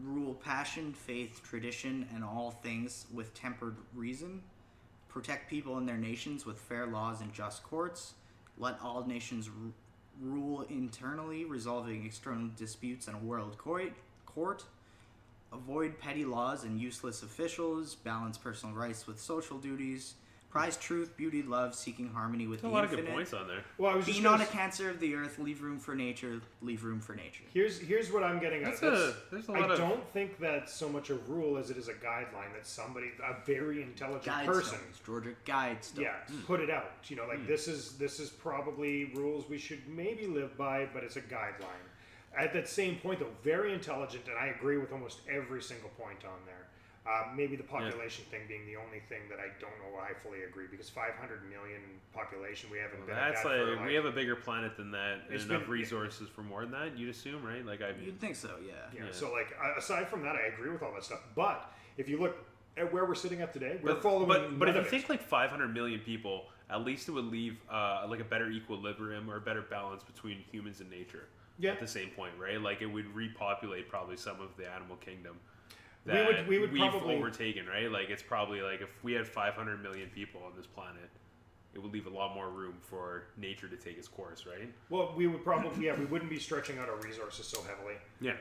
Rule passion, faith, tradition, and all things with tempered reason. Protect people and their nations with fair laws and just courts. Let all nations rule internally, resolving external disputes in a world court. Avoid petty laws and useless officials. Balance personal rights with social duties. Prize truth, beauty, love, seeking harmony with There's a the lot of infinite. good points on there. Well, I was Be just not gonna a cancer of the earth. Leave room for nature. Leave room for nature. Here's what I'm getting at. There's a lot I of. don't think that's so much a rule as it is a guideline that somebody, a very intelligent person, Guidestones. Georgia Guidestones. yeah, put it out. You know, like this is probably rules we should maybe live by, but it's a guideline. At that same point, though, very intelligent, and I agree with almost every single point on there. Maybe the population thing being the only thing that I don't know I fully agree, because 500 million population, we haven't been at That's that for, we have a bigger planet than that, and It's enough been- resources for more than that. You'd assume, right? Like You'd think so, yeah. Yeah. So like aside from that, I agree with all that stuff. But if you look at where we're sitting at today, we're following. But if none you of think it. like 500 million people, at least it would leave like a better equilibrium or a better balance between humans and nature. Yeah. At the same point, right? Like it would repopulate probably some of the animal kingdom We that would we've probably- overtaken, right? Like it's probably like if we had 500 million people on this planet, it would leave a lot more room for nature to take its course, right? Well, we would probably we wouldn't be stretching out our resources so heavily. Yeah.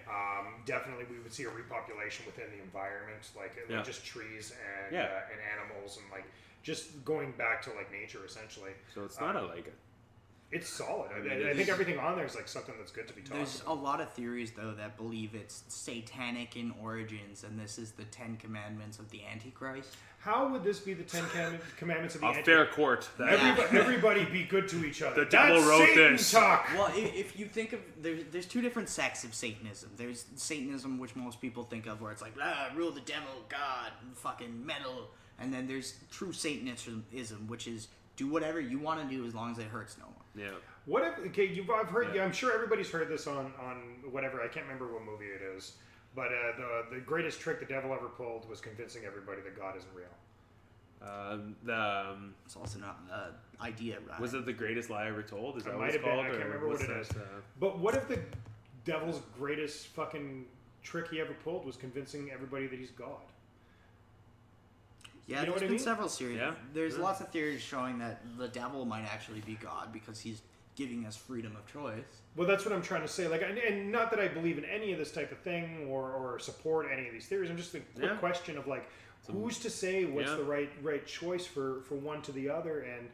Definitely, we would see a repopulation within the environment, like Yeah. just trees and Yeah. and animals, and like just going back to like nature essentially. So it's not It's solid. I mean, think everything on there is like something that's good to be talked There's about. a lot of theories, though, that believe it's satanic in origins, and this is the 10 Commandments of the Antichrist. How would this be the 10 Commandments of the a Antichrist? fair court. That Everybody be good to each other. The devil That's wrote Satan this. talk. Well, if you think of there's two different sects of Satanism. There's Satanism, which most people think of, where it's like rule the devil, God, and fucking metal, and then there's true Satanism, which is do whatever you want to do as long as it hurts no one. Yeah. What if? Okay, I've heard. Yeah. I'm sure everybody's heard this on whatever. I can't remember what movie it is, but the greatest trick the devil ever pulled was convincing everybody that God isn't real. It's also not an idea, right? Was it The Greatest Lie Ever Told? Is that It what might it's have been. called? I can't or remember what what's it is. that, But what if the devil's greatest fucking trick he ever pulled was convincing everybody that he's God? Yeah, You know there's what I been mean? several series. Yeah. There's Yeah. lots of theories showing that the devil might actually be God because he's giving us freedom of choice. Well, that's what I'm trying to say. Like, and not that I believe in any of this type of thing or support any of these theories. I'm just a quick Yeah. question of like, who's to say what's Yeah. the right choice for one to the other? And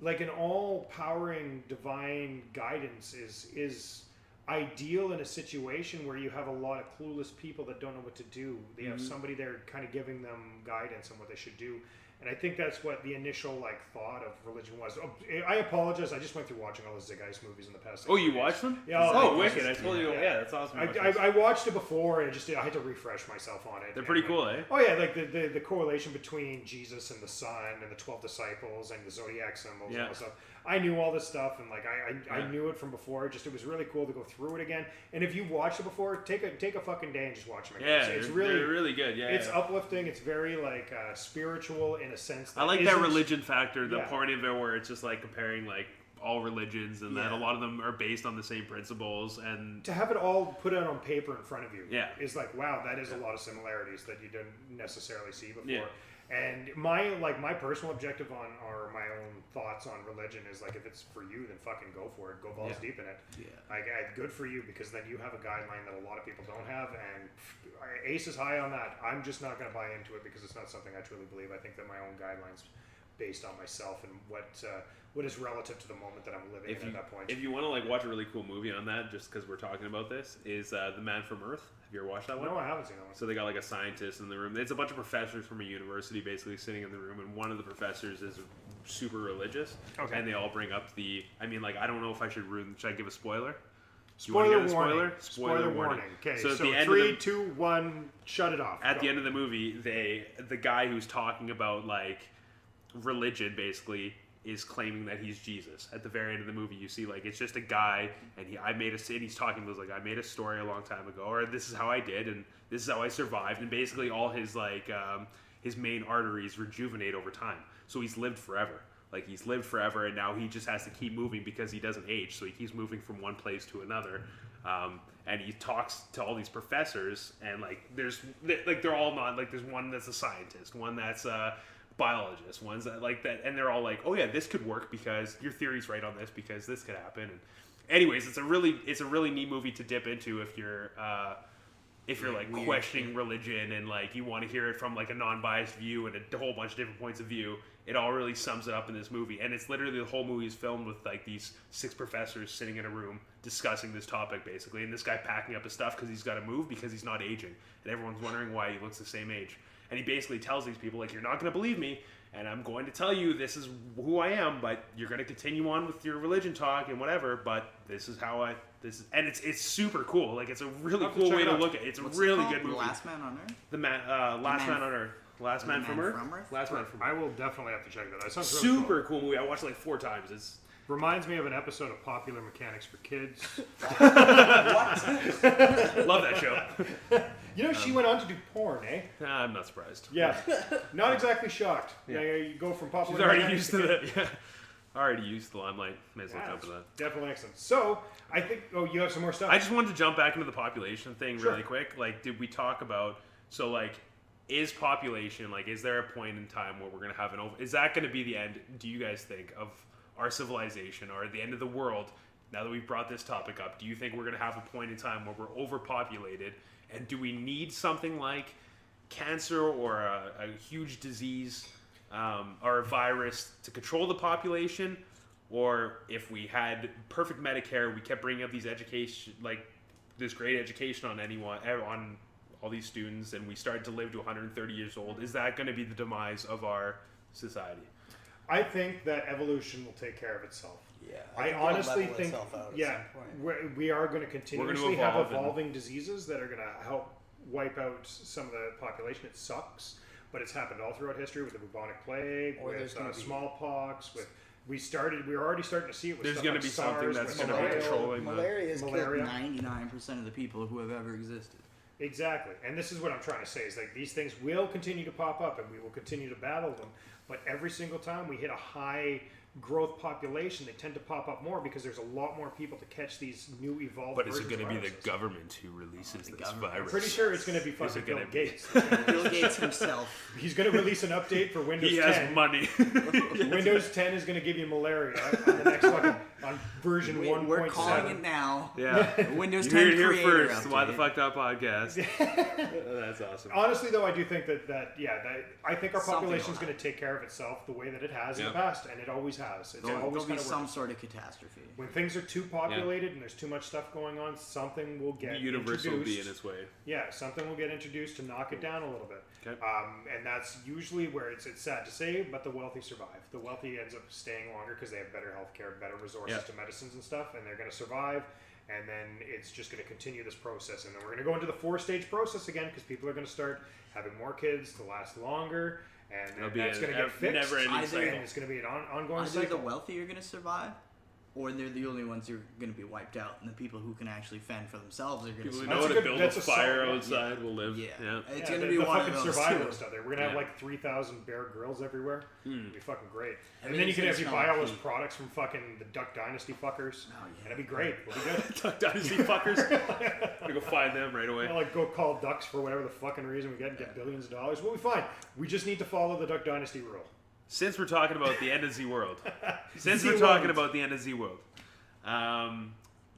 like an all-powering divine guidance is ideal in a situation where you have a lot of clueless people that don't know what to do. They have somebody there kind of giving them guidance on what they should do. And I think that's what the initial like thought of religion was. Oh, I apologize. I just went through watching all the Zeitgeist movies in the past. 6 Oh, you days. watched them? Yeah. Oh, wicked! I told you. Yeah. Yeah, that's awesome. I watched it before and I had to refresh myself on it. They're And, pretty like, cool, eh? Oh yeah, like the correlation between Jesus and the Son and the 12 disciples and the zodiac symbols and all Yeah. that stuff. I knew all this stuff and like I Yeah. knew it from before. It was really cool to go through it again. And if you've watched it before, take a fucking day and just watch them again. Yeah, it's they're really good. Yeah, it's yeah. uplifting. It's very like spiritual in a sense. I like that isn't- religion factor, the Yeah. point of it where it's just like comparing like all religions and that Yeah. a lot of them are based on the same principles and To have it all put out on paper in front of you Yeah. is like, wow, that is a lot of similarities that you didn't necessarily see before. Yeah. And my personal objective on or my own thoughts on religion is like, if it's for you, then fucking go for it. Go balls Yeah. deep in it. Yeah. Like, good for you, because then you have a guideline that a lot of people don't have, and ace is high on that. I'm just not going to buy into it because it's not something I truly believe. I think that my own guidelines based on myself and what is relative to the moment that I'm living in at that point. if you want to like watch a really cool movie on that, just because we're talking about this, is The Man from Earth. Have you ever watched that one? No, I haven't seen that one. So they got like a scientist in the room. It's a bunch of professors from a university basically sitting in the room, and one of the professors is super religious. Okay. And they all bring up I mean, like, I don't know if I should should I give a spoiler? Do you Spoiler wanna give a warning. spoiler? Spoiler warning. Okay, so at the end 3, of the, 2, 1, shut it off. at Go. the end of the movie, the guy who's talking about like religion basically is claiming that he's Jesus. At the very end of the movie, you see like it's just a guy, and he's talking about like, I made a story a long time ago, or this is how I did, and this is how I survived, and basically all his like his main arteries rejuvenate over time, so he's lived forever. Like he's lived forever, and now he just has to keep moving because he doesn't age, so he keeps moving from one place to another. And he talks to all these professors, and like they're all not like, there's one that's a scientist, one that's a biologist, ones that like that, and they're all like, oh yeah, this could work because your theory's right on this, because this could happen. And anyways, it's a really neat movie to dip into if you're like Weird questioning shit. religion and like you want to hear it from like a non-biased view and a whole bunch of different points of view. It all really sums it up in this movie, and it's literally the whole movie is filmed with like these 6 professors sitting in a room discussing this topic basically, and this guy packing up his stuff because he's got to move because he's not aging, and everyone's wondering why he looks the same age. And he basically tells these people like, you're not going to believe me, and I'm going to tell you this is who I am, but you're going to continue on with your religion talk and whatever, but this is how and it's super cool. Like, it's a really cool way to look at it. It's a really good movie. The Last Man on Earth? Last Man on Earth. Last Man from Earth? Last Man from Earth. I will definitely have to check that out. That sounds Super really cool movie. I watched it like 4 times. It's reminds me of an episode of Popular Mechanics for Kids. Love that show. You know, she went on to do porn, eh? I'm not surprised. Yeah. Not exactly shocked. Yeah, you go from Popular She's already Mechanics used to that. Yeah. Already used the limelight. May as well jump to that. Definitely excellent. So, I think... Oh, you have some more stuff? I just wanted to jump back into the population thing Sure. really quick. Like, did we talk about... So, like, is population... Like, is there a point in time where we're going to have an... Is that going to be the end, do you guys think, of our civilization or the end of the world? Now that we've brought this topic up, do you think we're going to have a point in time where we're overpopulated? And do we need something like cancer or a huge disease or a virus to control the population? Or if we had perfect Medicare, we kept bringing up these education, like this great education on on all these students, and we started to live to 130 years old, is that going to be the demise of our society? I think that evolution will take care of itself. Yeah, I honestly think, we are going to continuously have evolving diseases that are going to help wipe out some of the population. It sucks, but it's happened all throughout history with the bubonic plague, with smallpox, we're already starting to see it with there's going to be something that's going to be controlling malaria. Has killed 99% of the people who have ever existed. Exactly, and this is what I'm trying to say, is like these things will continue to pop up and we will continue to battle them, but every single time we hit a high growth population, they tend to pop up more because there's a lot more people to catch these new evolved But is it versions going to of be the viruses. government who releases this virus? I'm pretty sure it's going to be fucking Bill Gates. Bill Gates himself. He's going to release an update for Windows 10. He has money. Windows 10 is going to give you malaria on the next fucking on version 1.7. We're calling it now. Yeah. Windows 10 You heard it here creator first. update. Why the fuck not podcast? That's awesome. Honestly, though, I do think that I think our Something population is will going to take care of itself the way that it has in the past, and it always has. It's always There'll be kind of some sort of catastrophe. when things are too populated and there's too much stuff going on, something will get The universe will introduced. be in its way. Yeah, something will get introduced to knock it down a little bit. Okay. And that's usually where it's sad to say, but the wealthy survive. The wealthy ends up staying longer because they have better health care, better resources to medicines and stuff, and they're going to survive. And then it's just going to continue this process. And then we're going to go into the 4-stage process again because people are going to start having more kids to last longer. And then that's going to get fixed. Never-ending cycle. And it's going to be an ongoing Either cycle. the wealthy are going to survive, or they're the only ones who are going to be wiped out, and the people who can actually fend for themselves are going to People who survive. know how to build a that's a fire solid- outside will live. Yeah. It's Yeah, going to be the one of fucking those survivalist two. out there. We're gonna have Yeah. like 3,000 Bear Grylls everywhere. It'd be fucking great. And then you Everything's can have you gonna buy all smell those like products from fucking the Duck Dynasty fuckers. Oh, yeah. That'd be great. We'll be good. Duck Dynasty fuckers. I'm gonna go find them right away. We'll like go call ducks for whatever the fucking reason we get billions of dollars. We'll be fine. We just need to follow the Duck Dynasty rule. Since we're talking about the end of Z World,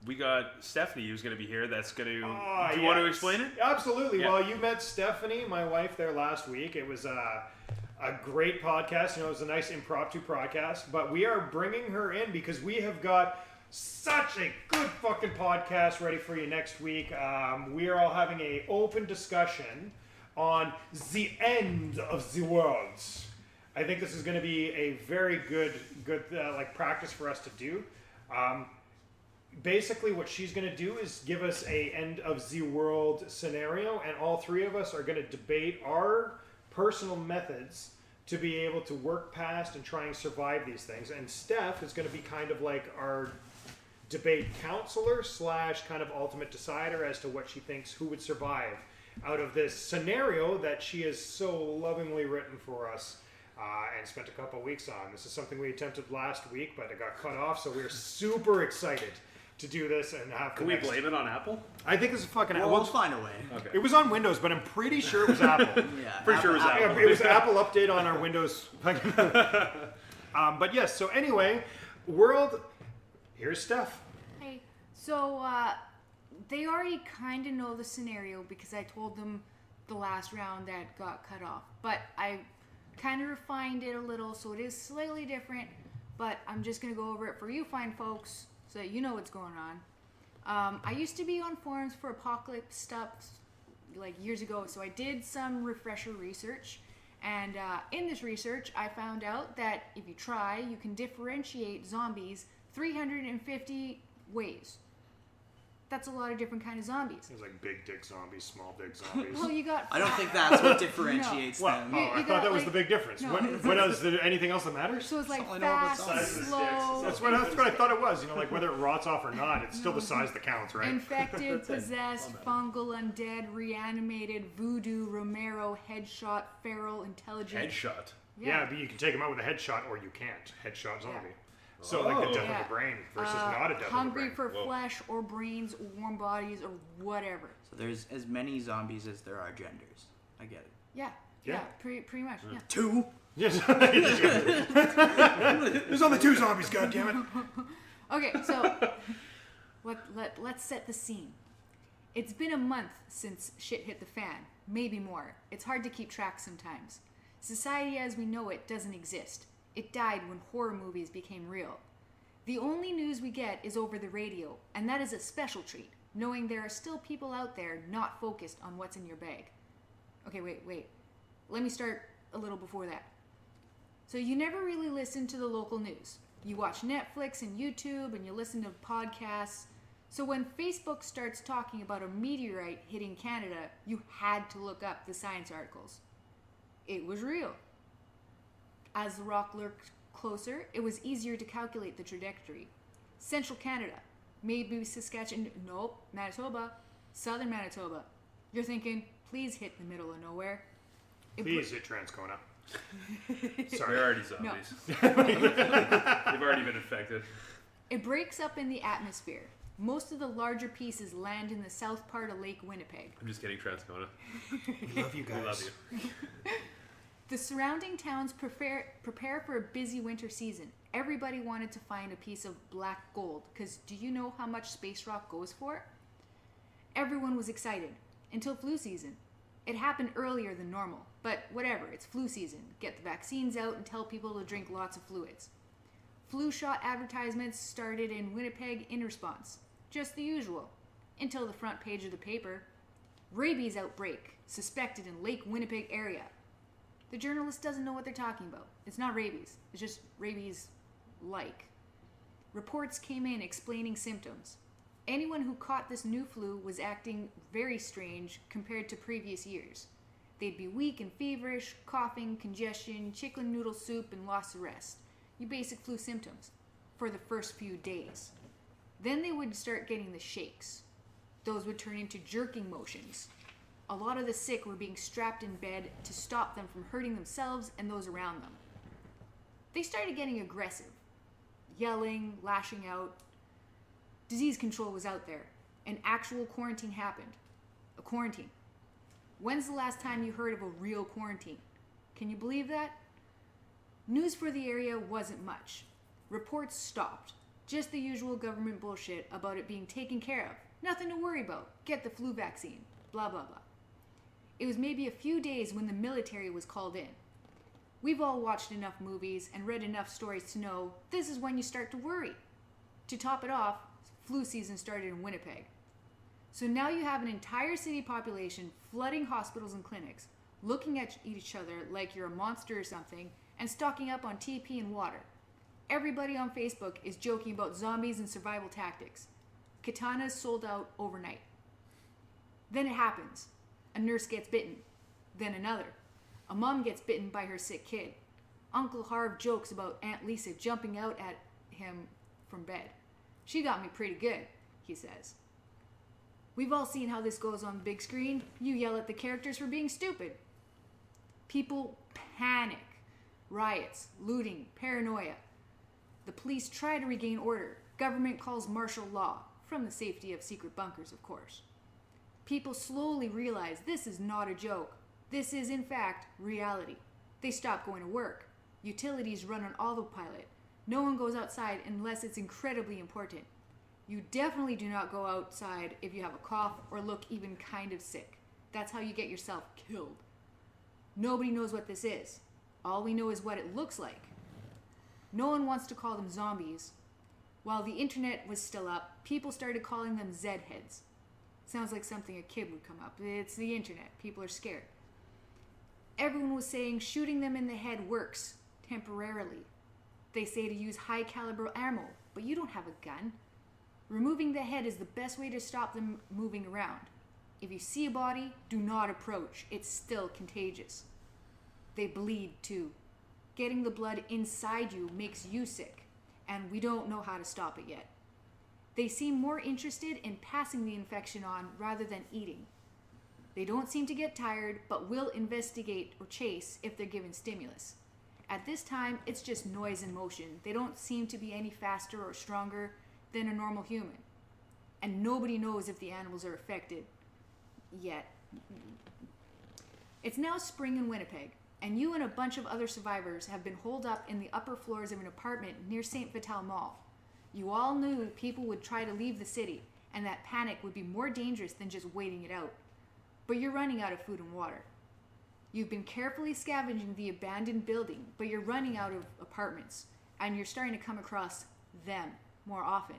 we got Stephanie who's going to be here. That's going to. Do you want to explain it? Absolutely. Yeah. Well, you met Stephanie, my wife, there last week. It was a great podcast. You know, it was a nice impromptu podcast. But we are bringing her in because we have got such a good fucking podcast ready for you next week. We are all having an open discussion on the end of the world. I think this is going to be a very good like practice for us to do. Basically, what she's going to do is give us a end of the world scenario, and all three of us are going to debate our personal methods to be able to work past and try and survive these things. And Steph is going to be kind of like our debate counselor / kind of ultimate decider as to what she thinks who would survive out of this scenario that she has so lovingly written for us. And spent a couple weeks on. This is something we attempted last week, but it got cut off, so we're super excited to do this and have. Can we blame it on Apple? I think this is fucking. We'll find a way. Okay. It was on Windows, but I'm pretty sure it was Apple. Yeah, Pretty sure it was Apple. Yeah, it was Apple update on our Windows. But yes. So anyway, world. Here's Steph. Hey, so they already kind of know the scenario because I told them the last round that got cut off, but I kind of refined it a little, so it is slightly different, but I'm just going to go over it for you fine folks so that you know what's going on. I used to be on forums for apocalypse stuff like years ago, so I did some refresher research, And in this research, I found out that if you try, you can differentiate zombies 350 ways. That's a lot of different kind of zombies. There's like big dick zombies, small dick zombies. Well, you got. I don't think that's what differentiates Well, them. I got, thought that was like- the big difference. No, what it's- else? Is there anything else that matters? So it's like all I know about fast, zombies. slow, That's what I thought it was. You know, like whether it rots off or not, it's still the size that counts, right? infected, possessed, fungal, undead, reanimated, voodoo, Romero, headshot, feral, intelligent. Headshot. Yeah, but you can take them out with a headshot, or you can't. Headshot zombie. So like the death Yeah. of the brain versus not a death hungry of the brain. for flesh or brains or warm bodies or whatever. So there's as many zombies as there are genders. I get it. Yeah. Yeah. Pretty much. Yeah. 2? Yes. There's only 2 zombies. God damn it. Okay, so let's set the scene. It's been a month since shit hit the fan, maybe more. It's hard to keep track sometimes. Society as we know it doesn't exist. It died when horror movies became real. The only news we get is over the radio, and that is a special treat, knowing there are still people out there not focused on what's in your bag. Okay, wait. Let me start a little before that. So you never really listen to the local news. You watch Netflix and YouTube, and you listen to podcasts. So when Facebook starts talking about a meteorite hitting Canada, you had to look up the science articles. It was real. As the rock lurked closer, it was easier to calculate the trajectory. Central Canada, maybe Saskatchewan, nope, Manitoba, southern Manitoba. You're thinking, please hit the middle of nowhere. Please hit Transcona. They're Sorry. already zombies. They've already been infected. It breaks up in the atmosphere. Most of the larger pieces land in the south part of Lake Winnipeg. I'm just kidding, Transcona. We love you guys. We love you. The surrounding towns prepare for a busy winter season. Everybody wanted to find a piece of black gold, because do you know how much space rock goes for? Everyone was excited, until flu season. It happened earlier than normal, but whatever, it's flu season. Get the vaccines out and tell people to drink lots of fluids. Flu shot advertisements started in Winnipeg in response. Just the usual. Until the front page of the paper. Rabies outbreak, suspected in Lake Winnipeg area. The journalist doesn't know what they're talking about. It's not rabies. It's just rabies-like. Reports came in explaining symptoms. Anyone who caught this new flu was acting very strange compared to previous years. They'd be weak and feverish, coughing, congestion, chicken noodle soup, and loss of rest. Your basic flu symptoms for the first few days. Then they would start getting the shakes. Those would turn into jerking motions. A lot of the sick were being strapped in bed to stop them from hurting themselves and those around them. They started getting aggressive, yelling, lashing out. Disease control was out there. An actual quarantine happened. A quarantine. When's the last time you heard of a real quarantine? Can you believe that? News for the area wasn't much. Reports stopped. Just the usual government bullshit about it being taken care of. Nothing to worry about. Get the flu vaccine. Blah, blah, blah. It was maybe a few days when the military was called in. We've all watched enough movies and read enough stories to know this is when you start to worry. To top it off, flu season started in Winnipeg. So now you have an entire city population flooding hospitals and clinics, looking at each other like you're a monster or something, and stocking up on TP and water. Everybody on Facebook is joking about zombies and survival tactics. Katanas sold out overnight. Then it happens. A nurse gets bitten. Then another. A mom gets bitten by her sick kid. Uncle Harv jokes about Aunt Lisa jumping out at him from bed. She got me pretty good, he says. We've all seen how this goes on the big screen. You yell at the characters for being stupid. People panic. Riots, looting, paranoia. The police try to regain order. Government calls martial law, from the safety of secret bunkers, of course. People slowly realize this is not a joke. This is, in fact, reality. They stop going to work. Utilities run on autopilot. No one goes outside unless it's incredibly important. You definitely do not go outside if you have a cough or look even kind of sick. That's how you get yourself killed. Nobody knows what this is. All we know is what it looks like. No one wants to call them zombies. While the internet was still up, people started calling them Zed-heads. Sounds like something a kid would come up. It's the internet. People are scared. Everyone was saying shooting them in the head works temporarily. They say to use high caliber ammo, but you don't have a gun. Removing the head is the best way to stop them moving around. If you see a body, do not approach. It's still contagious. They bleed too. Getting the blood inside you makes you sick, and we don't know how to stop it yet. They seem more interested in passing the infection on rather than eating. They don't seem to get tired, but will investigate or chase if they're given stimulus. At this time, it's just noise and motion. They don't seem to be any faster or stronger than a normal human. And nobody knows if the animals are affected yet. It's now spring in Winnipeg, and you and a bunch of other survivors have been holed up in the upper floors of an apartment near St. Vital Mall. You all knew people would try to leave the city, and that panic would be more dangerous than just waiting it out. But you're running out of food and water. You've been carefully scavenging the abandoned building, but you're running out of apartments, and you're starting to come across them more often.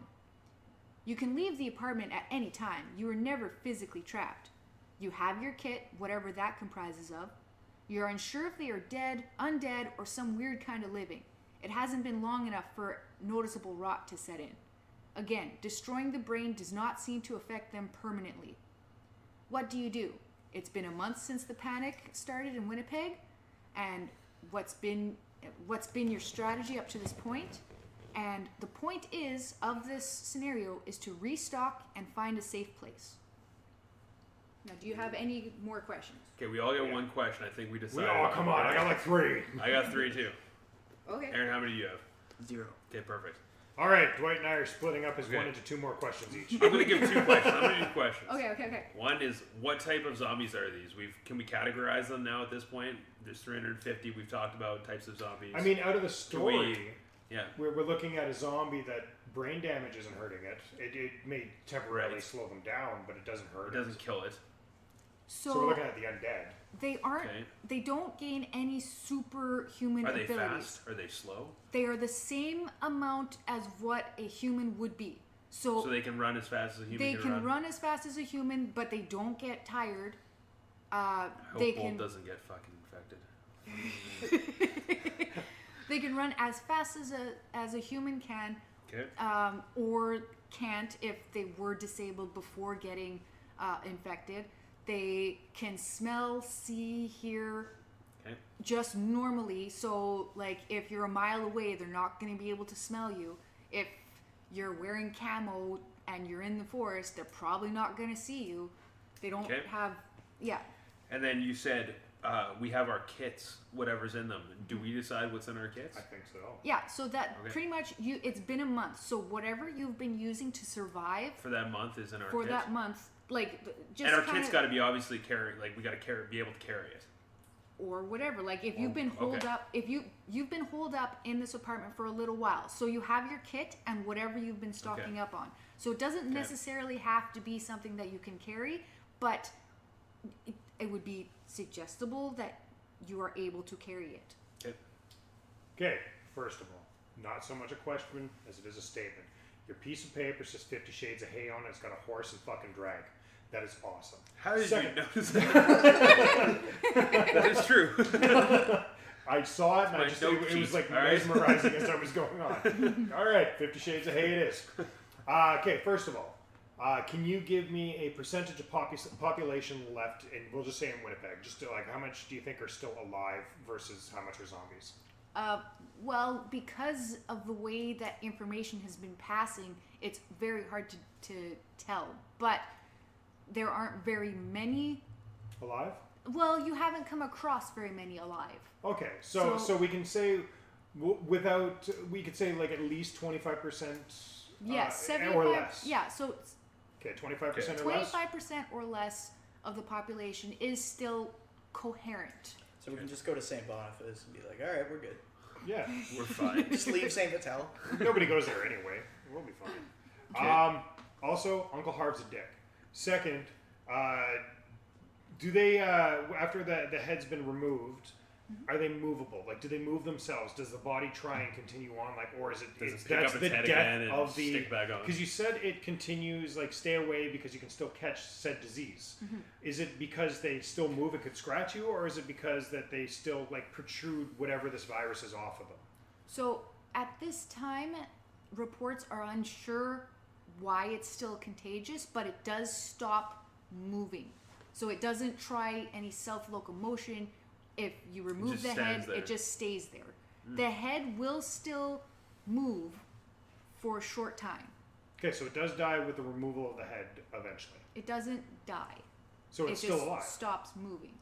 You can leave the apartment at any time. You are never physically trapped. You have your kit, whatever that comprises of. You're unsure if they are dead, undead, or some weird kind of living. It hasn't been long enough for noticeable rot to set in. Again, destroying the brain does not seem to affect them permanently. What do? It's been a month since the panic started in Winnipeg, and what's been your strategy up to this point? And the point of this scenario is to restock and find a safe place. Now, do you have any more questions? Okay, we all got one question. I think we decided. Oh, come on. I got like 3. I got 3 too. Okay. Aaron, how many do you have? 0. Okay, perfect. All right, Dwight and I are splitting up as 1 into 2 more questions each. I'm going to give 2 questions. I'm going to do questions. Okay. One is, what type of zombies are these? Can we categorize them now at this point? There's 350. We've talked about types of zombies. I mean, out of the story, yeah, we're looking at a zombie that brain damage isn't hurting it. It may temporarily slow them down, but it doesn't hurt it. It doesn't kill it. So we're looking at the undead. They aren't. Okay. They don't gain any superhuman abilities. Are they fast? Are they slow? They are the same amount as what a human would be. So they can run as fast as a human. They can run as fast as a human, but they don't get tired. I hope Bolt doesn't get fucking infected. They can run as fast as a human can. Okay. Or can't if they were disabled before getting infected. They can smell, see, hear, just normally. So, like, if you're a mile away, they're not going to be able to smell you. If you're wearing camo and you're in the forest, they're probably not going to see you. They don't have, And then you said we have our kits, whatever's in them. Do we decide what's in our kits? I think so. Yeah, so that pretty much, it's been a month. So whatever you've been using to survive. For that month is in our kit? For that month. Like, just and our kit's got to be obviously we got to be able to carry it, or whatever. Like, if you've been holed up, if you've been holed up in this apartment for a little while, so you have your kit and whatever you've been stocking up on. So it doesn't necessarily have to be something that you can carry, but it would be suggestible that you are able to carry it. Okay. First of all, not so much a question as it is a statement. Your piece of paper says 50 Shades of Hay on it. It's got a horse and fucking drag. That is awesome. How did you notice that? That is true. I saw it and it was like mesmerizing as I was going on. All right, 50 Shades of Hay it is. Okay, first of all, can you give me a percentage of population left in, we'll just say in Winnipeg, just to, like, how much do you think are still alive versus how much are zombies? Well, because of the way that information has been passing, it's very hard to tell. But there aren't very many alive. Well, you haven't come across very many alive. Okay, so we can say we could say like at least 25%. Yes, 75 or less. Yeah, so 25% or less. 25% or less of the population is still coherent. So we can just go to St. Boniface and be like, all right, we're good. Yeah, we're fine. Just leave St. Vital. Nobody goes there anyway. We'll be fine. Okay. Also, Uncle Harv's a dick. Second, do they after the head's been removed, are they movable? Like, do they move themselves? Does the body try and continue on? Like, or is it Does it it's, pick that's up the its head death again and of the stick back on? because you said it continues like stay away because you can still catch said disease. Is it because they still move and could scratch you, or is it because that they still like protrude whatever this virus is off of them? So at this time, reports are unsure why it's still contagious, but it does stop moving. So it doesn't try any self-locomotion. If you remove the head, it just stays there. The head will still move for a short time. Okay, so it does die with the removal of the head eventually. It doesn't die. So it's it still just alive. stops moving.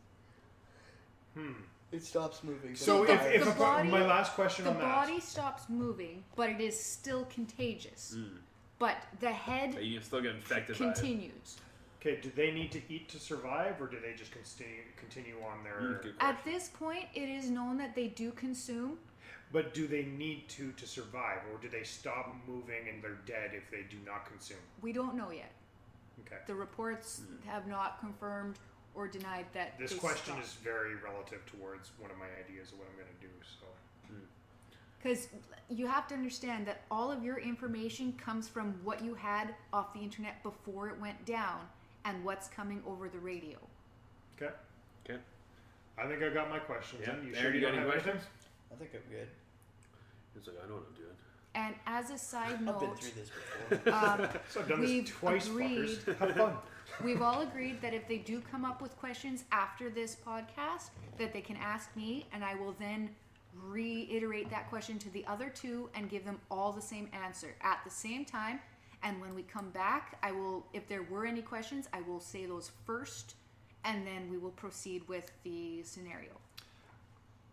It stops moving. So the if body- my last question The on that. body stops moving, but it is still contagious. But the head But you can still get infected by it. continues. Okay, do they need to eat to survive, or do they just continue on their? Good At question. this point, it is known that they do consume. But do they need to survive, or do they stop moving and they're dead if they do not consume? We don't know yet. Okay. The reports have not confirmed or denied that. This they question stopped. is very relative towards one of my ideas of what I'm going to do. So. Because you have to understand that all of your information comes from what you had off the internet before it went down and what's coming over the radio. Okay. Okay. I think I got my questions. Yeah. In. You Aaron, sure you you got don't any have questions? anything? I think I'm good. It's like, I know what I'm doing. And as a side I've been note, through this before. So I've done we've this twice, agreed- fuckers. Have fun. we've all agreed that if they do come up with questions after this podcast, that they can ask me, and I will then reiterate that question to the other two and give them all the same answer at the same time. And when we come back, I will, if there were any questions, I will say those first, and then we will proceed with the scenario.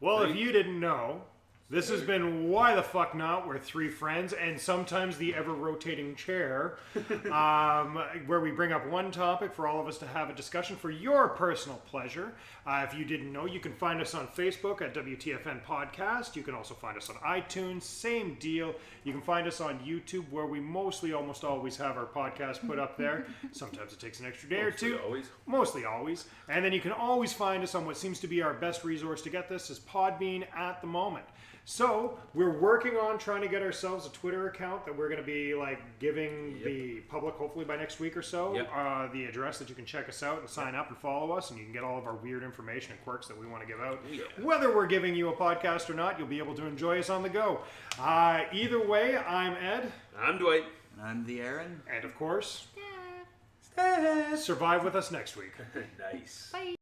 Well, if you didn't know, this has been Why the Fuck Not? We're three friends and sometimes the ever-rotating chair, where we bring up one topic for all of us to have a discussion for your personal pleasure. If you didn't know, you can find us on Facebook at WTFN Podcast. You can also find us on iTunes, same deal. You can find us on YouTube, where we almost always have our podcast put up there. Sometimes it takes an extra day or two. Always. Mostly always. And then you can always find us on what seems to be our best resource to get this is Podbean at the moment. So we're working on trying to get ourselves a Twitter account that we're going to be like giving the public hopefully by next week or so. Yep. The address that you can check us out and sign up and follow us, and you can get all of our weird information and quirks that we want to give out. Yeah. Whether we're giving you a podcast or not, you'll be able to enjoy us on the go. Either way, I'm Ed. I'm Dwight. And I'm the Aaron. And of course, Yeah. survive with us next week. Nice. Bye.